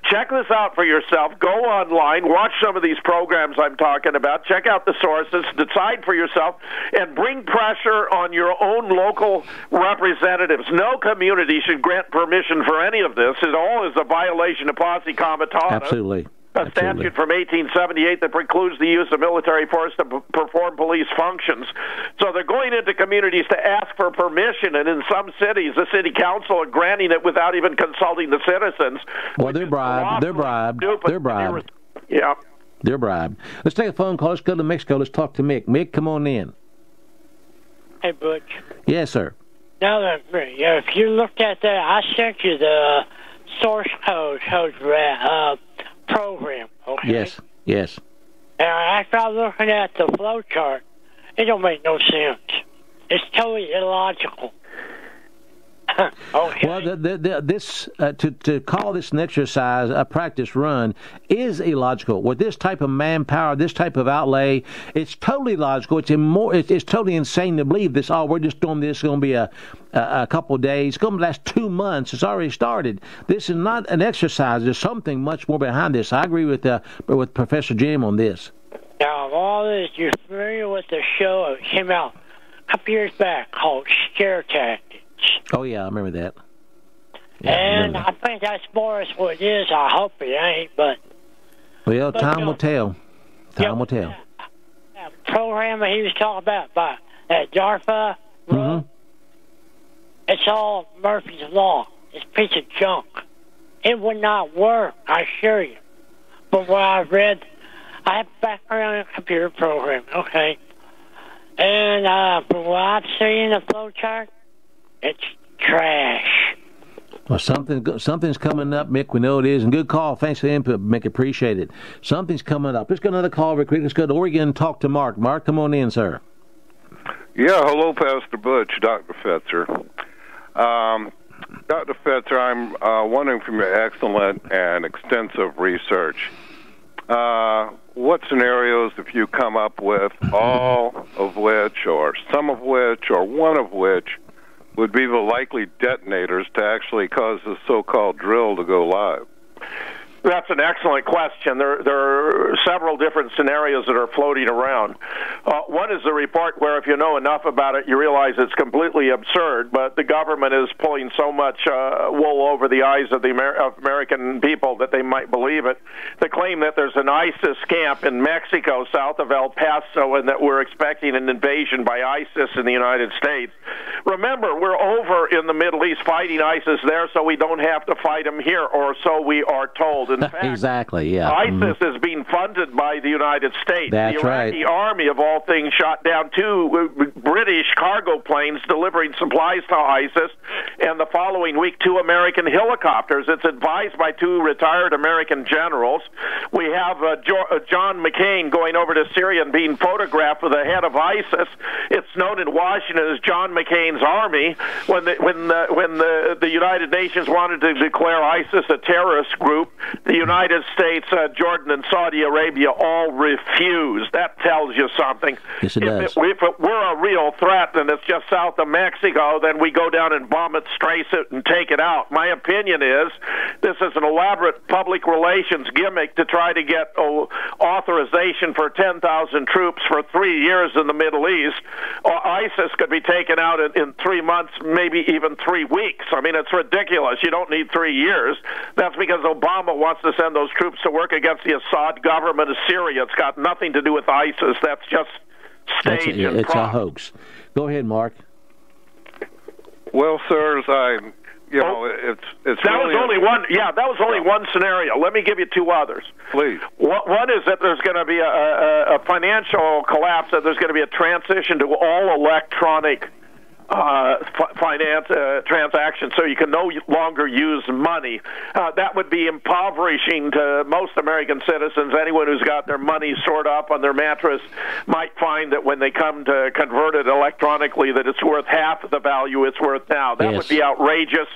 [SPEAKER 10] check this out for yourself. Go online, watch some of these programs I'm talking about, check out the sources, decide for yourself, and bring pressure on your own local representatives. No community should grant permission for any of this. It all is a violation of posse comitatus.
[SPEAKER 4] Absolutely.
[SPEAKER 10] A statute from 1878 that precludes the use of military force to perform police functions. So they're going into communities to ask for permission, and in some cities, the city council are granting it without even consulting the citizens.
[SPEAKER 4] Well, they're bribed. They're bribed. They're bribed.
[SPEAKER 10] Yeah.
[SPEAKER 4] They're bribed. Let's take a phone call. Let's go to Mexico. Let's talk to Mick. Mick, come on in.
[SPEAKER 20] Hey, Butch.
[SPEAKER 4] Yes, sir.
[SPEAKER 20] Now, if you looked at that, I sent you the source code program, okay?
[SPEAKER 4] Yes.
[SPEAKER 20] And after I was looking at the flow chart, it don't make no sense. It's totally illogical. Okay.
[SPEAKER 4] Well, this to call this an exercise, a practice run, is illogical. With this type of manpower, this type of outlay, it's totally logical. It's totally insane to believe this. Oh, we're just doing this. It's going to be a couple of days. It's going to last 2 months. It's already started. This is not an exercise. There's something much more behind this. I agree with Professor Jim on this.
[SPEAKER 20] Now, of all this, you're familiar with the show that came out a couple years back called Scare Tactics.
[SPEAKER 4] Oh, yeah, I remember that.
[SPEAKER 20] Yeah, and I think that's more as what it is. I hope it ain't, but...
[SPEAKER 4] Well, time will tell. Time will tell.
[SPEAKER 20] That program that he was talking about by that DARPA, it's all Murphy's Law. is a piece of junk. It would not work, I assure you. But what I've read, I have background in computer programming, okay? And from what I've seen in the flow chart, it's trash.
[SPEAKER 4] Well, something's coming up, Mick. We know it is. And good call. Thanks for the input, Mick. Appreciate it. Something's coming up. Let's go another call real quick. Let's go to Oregon and talk to Mark. Mark, come on in, sir.
[SPEAKER 3] Yeah, hello, Pastor Butch, Dr. Fetzer. Dr. Fetzer, I'm wondering from your excellent and extensive research, what scenarios have you come up with, all of which, or some of which, or one of which, would be the likely detonators to actually cause this so-called drill to go live?
[SPEAKER 10] That's an excellent question. There are several different scenarios that are floating around. One is the report where if you know enough about it, you realize it's completely absurd, but the government is pulling so much wool over the eyes of the American people that they might believe it. The claim that there's an ISIS camp in Mexico south of El Paso and that we're expecting an invasion by ISIS in the United States. Remember, we're over in the Middle East fighting ISIS there, so we don't have to fight them here, or so we are told. In fact,
[SPEAKER 4] exactly, yeah.
[SPEAKER 10] ISIS is being funded by the United States.
[SPEAKER 4] That's
[SPEAKER 10] the Iraqi army, of all things, shot down 2 British cargo planes delivering supplies to ISIS, and the following week 2 American helicopters. It's advised by 2 retired American generals. We have John McCain going over to Syria and being photographed with the head of ISIS. It's known in Washington as John McCain's army. When the United Nations wanted to declare ISIS a terrorist group, the United States, Jordan, and Saudi Arabia all refused. That tells you something.
[SPEAKER 4] Yes, it does.
[SPEAKER 10] If it were a real threat and it's just south of Mexico, then we go down and bomb it, trace it, and take it out. My opinion is this is an elaborate public relations gimmick to try to get authorization for 10,000 troops for 3 years in the Middle East. ISIS could be taken out in 3 months, maybe even 3 weeks. I mean, it's ridiculous. You don't need 3 years. That's because Obama wants to send those troops to work against the Assad government of Syria. It's got nothing to do with ISIS. That's just stage and
[SPEAKER 4] it's
[SPEAKER 10] prop.
[SPEAKER 4] a hoax. Go ahead, Mark.
[SPEAKER 3] Well, sirs, it's
[SPEAKER 10] that
[SPEAKER 3] really
[SPEAKER 10] was only one. Yeah, that was only one scenario. Let me give you 2 others.
[SPEAKER 3] Please.
[SPEAKER 10] One is that there's going to be a financial collapse. That there's going to be a transition to all electronic finance transactions, so you can no longer use money. That would be impoverishing to most American citizens. Anyone who's got their money stored up on their mattress might find that when they come to convert it electronically, that it's worth half of the value it's worth now. That would be outrageous.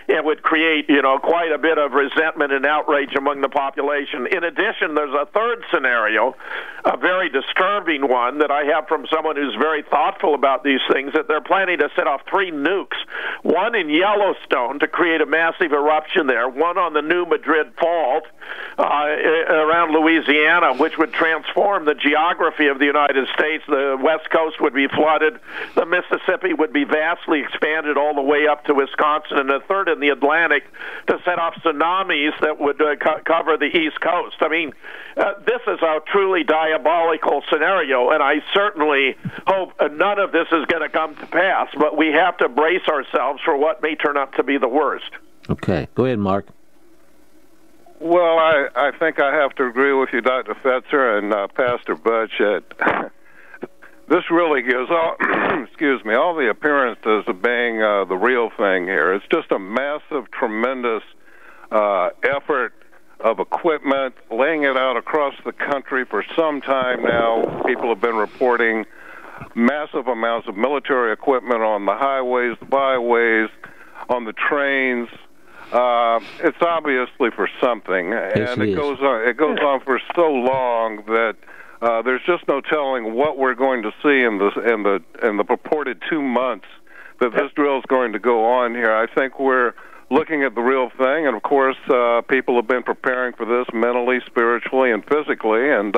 [SPEAKER 10] It would create, quite a bit of resentment and outrage among the population. In addition, there's a third scenario, a very disturbing one that I have from someone who's very thoughtful about these things, that they're planning to set off 3 nukes, one in Yellowstone to create a massive eruption there, one on the New Madrid Fault around Louisiana, which would transform the geography of the United States. The West Coast would be flooded. The Mississippi would be vastly expanded all the way up to Wisconsin, and a third in the Atlantic to set off tsunamis that would cover the East Coast. I mean, this is a truly diabolical scenario, and I certainly hope none of this is going to come to pass. But we have to brace ourselves for what may turn out to be the worst.
[SPEAKER 4] Okay. Go ahead, Mark.
[SPEAKER 3] Well, I think I have to agree with you, Dr. Fetzer and Pastor Butch. This really gives all, all the appearances of being the real thing here. It's just a massive, tremendous effort of equipment, laying it out across the country for some time now. People have been reporting massive amounts of military equipment on the highways, the byways, on the trains. It's obviously for something, and it goes on for so long that there's just no telling what we're going to see in the purported 2 months that this drill is going to go on here. I think we're looking at the real thing, and of course, people have been preparing for this mentally, spiritually, and physically, and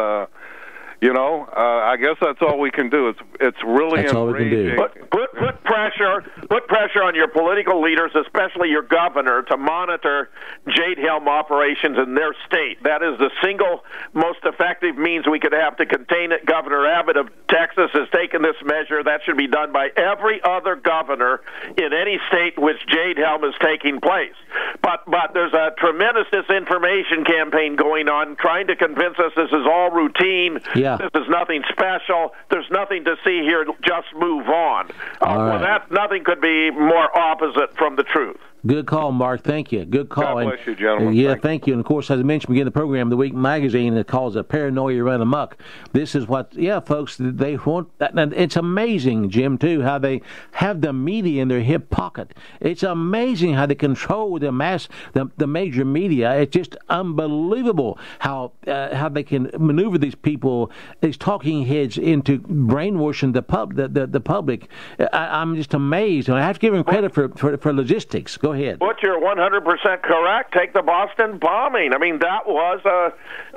[SPEAKER 3] I guess that's all we can do. It's really
[SPEAKER 4] that's all we can do.
[SPEAKER 10] Put pressure on your political leaders, especially your governor, to monitor JADE HELM operations in their state. That is the single most effective means we could have to contain it. Governor Abbott of Texas has taken this measure. That should be done by every other governor in any state in which JADE HELM is taking place. But there's a tremendous disinformation campaign going on, trying to convince us this is all routine.
[SPEAKER 4] Yeah.
[SPEAKER 10] This is nothing special. There's nothing to see here. Just move on. Well, nothing could be more opposite from the truth.
[SPEAKER 4] Good call, Mark. Thank you. Good call.
[SPEAKER 3] God bless you, gentlemen.
[SPEAKER 4] Yeah, thank you. And, of course, as I mentioned, we begin the program, the Week magazine that calls it Paranoia Run Amok. This is what, folks, they want. And it's amazing, Jim, too, how they have the media in their hip pocket. It's amazing how they control the major media. It's just unbelievable how they can maneuver these people, these talking heads, into brainwashing the public. I'm just amazed. And I have to give them credit for logistics. Go ahead.
[SPEAKER 10] Butch, you're 100% correct. Take the Boston bombing. I mean, that was a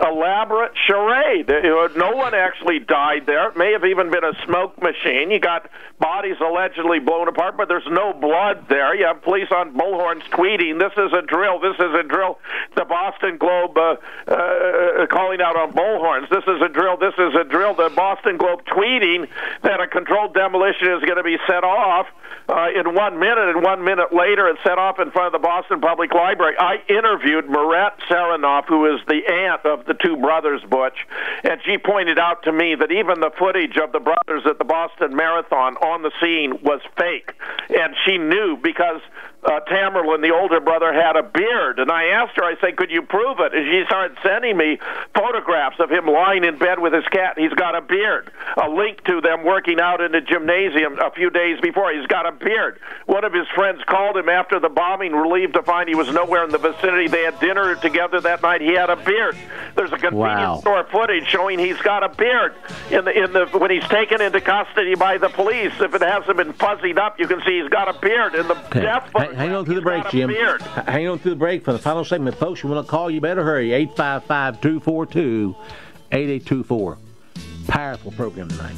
[SPEAKER 10] elaborate charade. No one actually died there. It may have even been a smoke machine. You got bodies allegedly blown apart, but there's no blood there. You have police on bullhorns tweeting, "This is a drill. This is a drill." The Boston Globe calling out on bullhorns, "This is a drill. This is a drill." The Boston Globe tweeting that a controlled demolition is going to be set off in 1 minute, and 1 minute later it's set off in front of the Boston Public Library. I interviewed Marette Saranoff, who is the aunt of the two brothers, Butch, and she pointed out to me that even the footage of the brothers at the Boston Marathon on the scene was fake. And she knew because Tamerlan, the older brother, had a beard. And I asked her, I said, "Could you prove it?" And she started sending me photographs of him lying in bed with his cat. He's got a beard. A link to them working out in the gymnasium a few days before. He's got a beard. One of his friends called him after the bombing, relieved to find he was nowhere in the vicinity. They had dinner together that night. He had a beard. There's a convenience store footage showing he's got a beard when he's taken into custody by the police. If it hasn't been fuzzied up, you can see he's got a beard. In the death footage,
[SPEAKER 4] hang on through the break, Jim. Hang on through the break for the final segment, folks. You want to call, you better hurry. 855-242-8824. Powerful program tonight.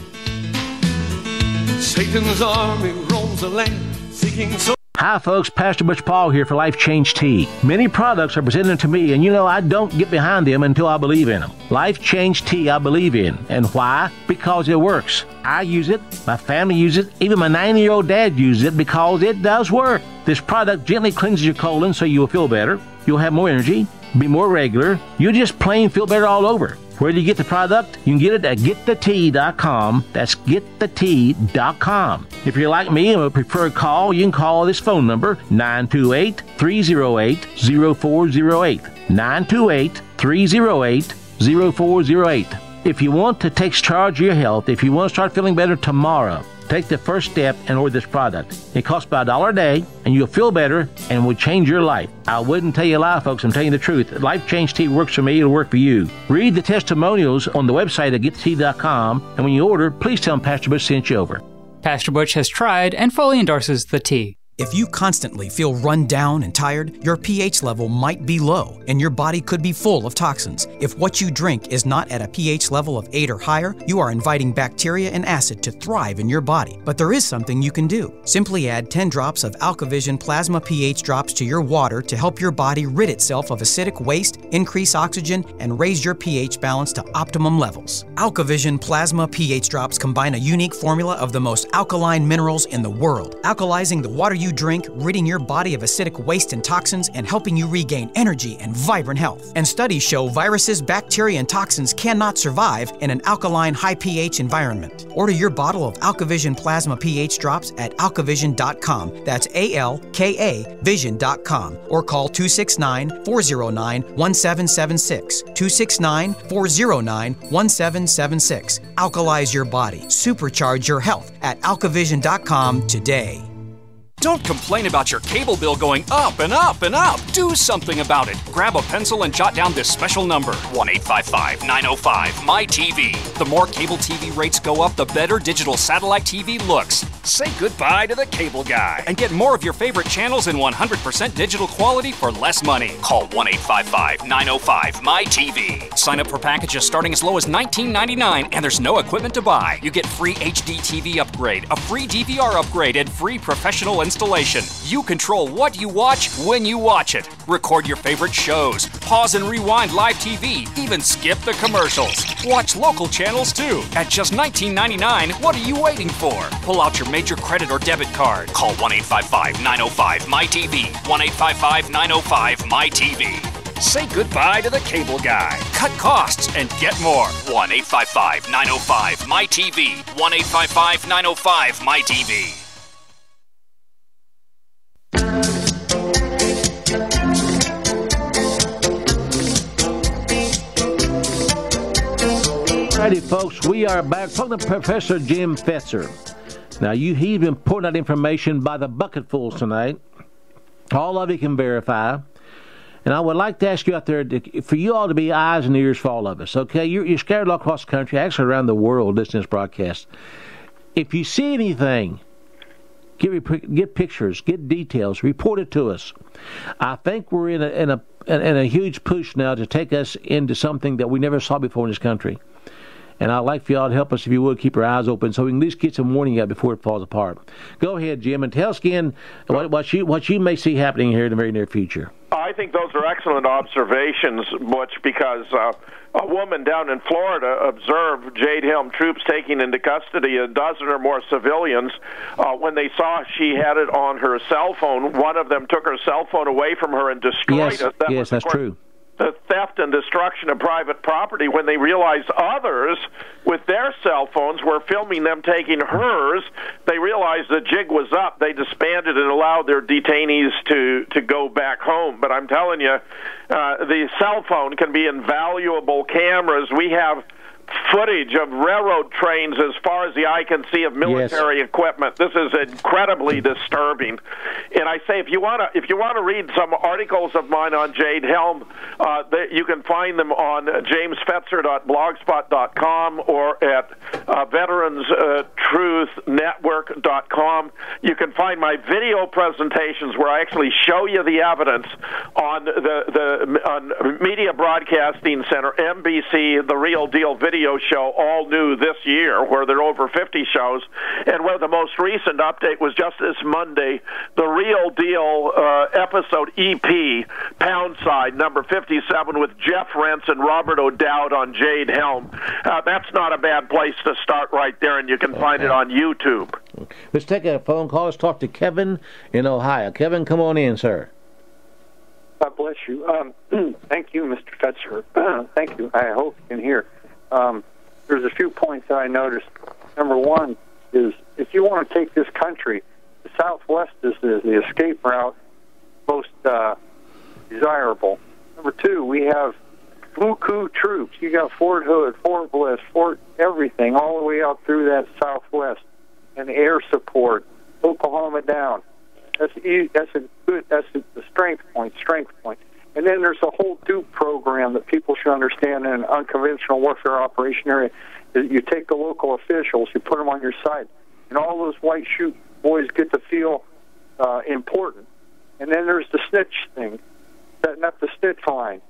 [SPEAKER 2] Satan's army roams the land seeking so.
[SPEAKER 4] Hi, folks. Pastor Butch Paugh here for Life Change Tea. Many products are presented to me, and I don't get behind them until I believe in them. Life Change Tea I believe in. And why? Because it works. I use it. My family uses it. Even my 90-year-old dad uses it because it does work. This product gently cleanses your colon so you will feel better. You'll have more energy, be more regular. You'll just plain feel better all over. Where do you get the product? You can get it at getthetea.com. That's getthetea.com. If you're like me and would prefer a call, you can call this phone number, 928-308-0408. 928-308-0408. If you want to take charge of your health, if you want to start feeling better tomorrow, take the first step and order this product. It costs about $1 a day, and you'll feel better and will change your life. I wouldn't tell you a lie, folks. I'm telling you the truth. Life Change Tea works for me. It'll work for you. Read the testimonials on the website at getthetea.com, and when you order, please tell them Pastor Butch sent you over.
[SPEAKER 6] Pastor Butch has tried and fully endorses the tea.
[SPEAKER 22] If you constantly feel run down and tired, your pH level might be low and your body could be full of toxins. If what you drink is not at a pH level of 8 or higher, you are inviting bacteria and acid to thrive in your body. But there is something you can do. Simply add 10 drops of AlkaVision Plasma pH drops to your water to help your body rid itself of acidic waste, increase oxygen, and raise your pH balance to optimum levels. AlkaVision Plasma pH drops combine a unique formula of the most alkaline minerals in the world, alkalizing the water you drink, ridding your body of acidic waste and toxins, and helping you regain energy and vibrant health. And studies show viruses, bacteria, and toxins cannot survive in an alkaline, high pH environment. Order your bottle of AlkaVision Plasma pH drops at alkavision.com. That's ALKA vision.com. Or call 269-409-1776. 269-409-1776. Alkalize your body. Supercharge your health at alkavision.com today.
[SPEAKER 7] Don't complain about your cable bill going up and up and up. Do something about it. Grab a pencil and jot down this special number, 1-855-905-MyTV. The more cable TV rates go up, the better digital satellite TV looks. Say goodbye to the cable guy and get more of your favorite channels in 100% digital quality for less money. Call 1-855-905-MyTV. Sign up for packages starting as low as $19.99, and there's no equipment to buy. You get free HD TV upgrade, a free DVR upgrade, and free professional installation. You control what you watch when you watch it. Record your favorite shows, pause and rewind live TV, even skip the commercials. Watch local channels too. At just $19.99, what are you waiting for? Pull out your major credit or debit card. Call 1-855-905-MyTV. 1-855-905-MyTV. Say goodbye to the cable guy. Cut costs and get more. 1-855-905-MyTV. 1-855-905-MyTV.
[SPEAKER 4] Alrighty, folks, we are back from Professor Jim Fetzer. Now, he's been putting out information by the bucketfuls tonight. All of you can verify. And I would like to ask you out there, for you all to be eyes and ears for all of us, okay? You're scattered all across the country, actually around the world, listening to this broadcast. If you see anything, get pictures, get details, report it to us. I think we're in a huge push now to take us into something that we never saw before in this country. And I'd like for y'all to help us, if you would, keep our eyes open so we can at least get some warning out before it falls apart. Go ahead, Jim, and tell us again what you may see happening here in the very near future.
[SPEAKER 10] I think those are excellent observations, Butch, because a woman down in Florida observed JADE HELM troops taking into custody a dozen or more civilians. When they saw she had it on her cell phone, one of them took her cell phone away from her and destroyed it.
[SPEAKER 4] Yes, that's true.
[SPEAKER 10] The theft and destruction of private property. When they realized others with their cell phones were filming them taking hers, they realized the jig was up. They disbanded and allowed their detainees to go back home. But I'm telling you, the cell phone can be invaluable cameras. We have footage of railroad trains as far as the eye can see of military equipment. This is incredibly disturbing. And I say, if you want to read some articles of mine on JADE HELM, you can find them on jamesfetzer.blogspot.com or at veteranstruth.network.com. You can find my video presentations where I actually show you the evidence on the Media Broadcasting Center, NBC, The Real Deal video show, all new this year, where there are over 50 shows, and where the most recent update was just this Monday, The Real Deal episode EP, Poundside, number 57, with Jeff Rentz and Robert O'Dowd on JADE HELM. That's not a bad place to start right there, and you can find it on YouTube.
[SPEAKER 4] Let's take a phone call. Let's talk to Kevin in Ohio. Kevin, come on in, sir.
[SPEAKER 5] God bless you. Thank you, Mr. Fetzer. Thank you. I hope you can hear. There's a few points that I noticed. Number one is, if you want to take this country, the Southwest is the escape route most desirable. Number two, we have buku troops. You got Fort Hood, Fort Bliss, Fort everything, all the way out through that Southwest, and air support, Oklahoma down. That's a strength point. And then there's a whole DUPE program that people should understand in an unconventional warfare operation area. You take the local officials, you put them on your side, and all those white shoot boys get to feel important. And then there's the snitch thing, setting up the snitch line.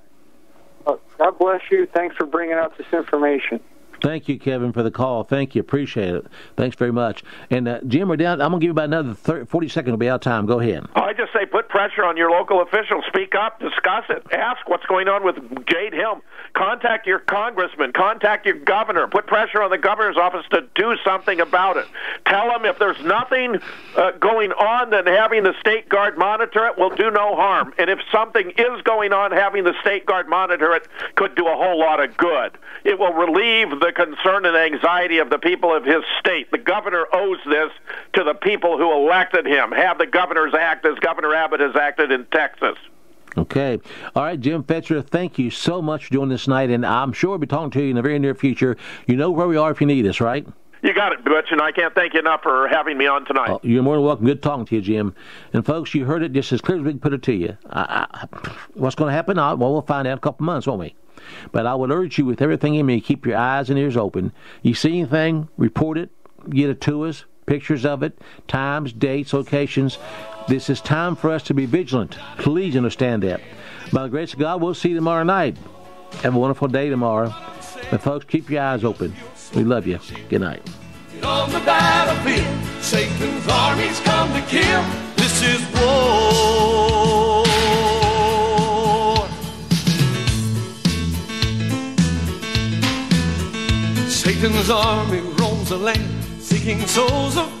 [SPEAKER 5] God bless you. Thanks for bringing out this information.
[SPEAKER 4] Thank you, Kevin, for the call. Thank you. Appreciate it. Thanks very much. And, Jim, we're down. I'm going to give you about another 40 seconds. We'll be out of time. Go ahead.
[SPEAKER 10] I just say put pressure on your local officials. Speak up. Discuss it. Ask what's going on with JADE HELM. Contact your congressman. Contact your governor. Put pressure on the governor's office to do something about it. Tell them if there's nothing going on, then having the State Guard monitor it will do no harm. And if something is going on, having the State Guard monitor it could do a whole lot of good. It will relieve the concern and anxiety of the people of his state. The governor owes this to the people who elected him. Have the governors act as Governor Abbott has acted in Texas.
[SPEAKER 4] Okay. All right, Jim Fetzer, thank you so much for doing this tonight, and I'm sure we'll be talking to you in the very near future. You know where we are if you need us, right?
[SPEAKER 10] You got it, Butch, and I can't thank you enough for having me on tonight.
[SPEAKER 4] Oh, you're more than welcome. Good talking to you, Jim. And, folks, you heard it just as clear as we can put it to you. What's going to happen? Well, we'll find out in a couple months, won't we? But I would urge you with everything in me, keep your eyes and ears open. You see anything, report it, get it to us. pictures of it, times, dates, locations. This is time for us to be vigilant. Please understand that. By the grace of God, we'll see you tomorrow night. Have a wonderful day tomorrow. But folks, keep your eyes open. We love you. Good night.
[SPEAKER 2] On the battlefield, Satan's armies come to kill. This is war. Satan's army roams the land, seeking souls of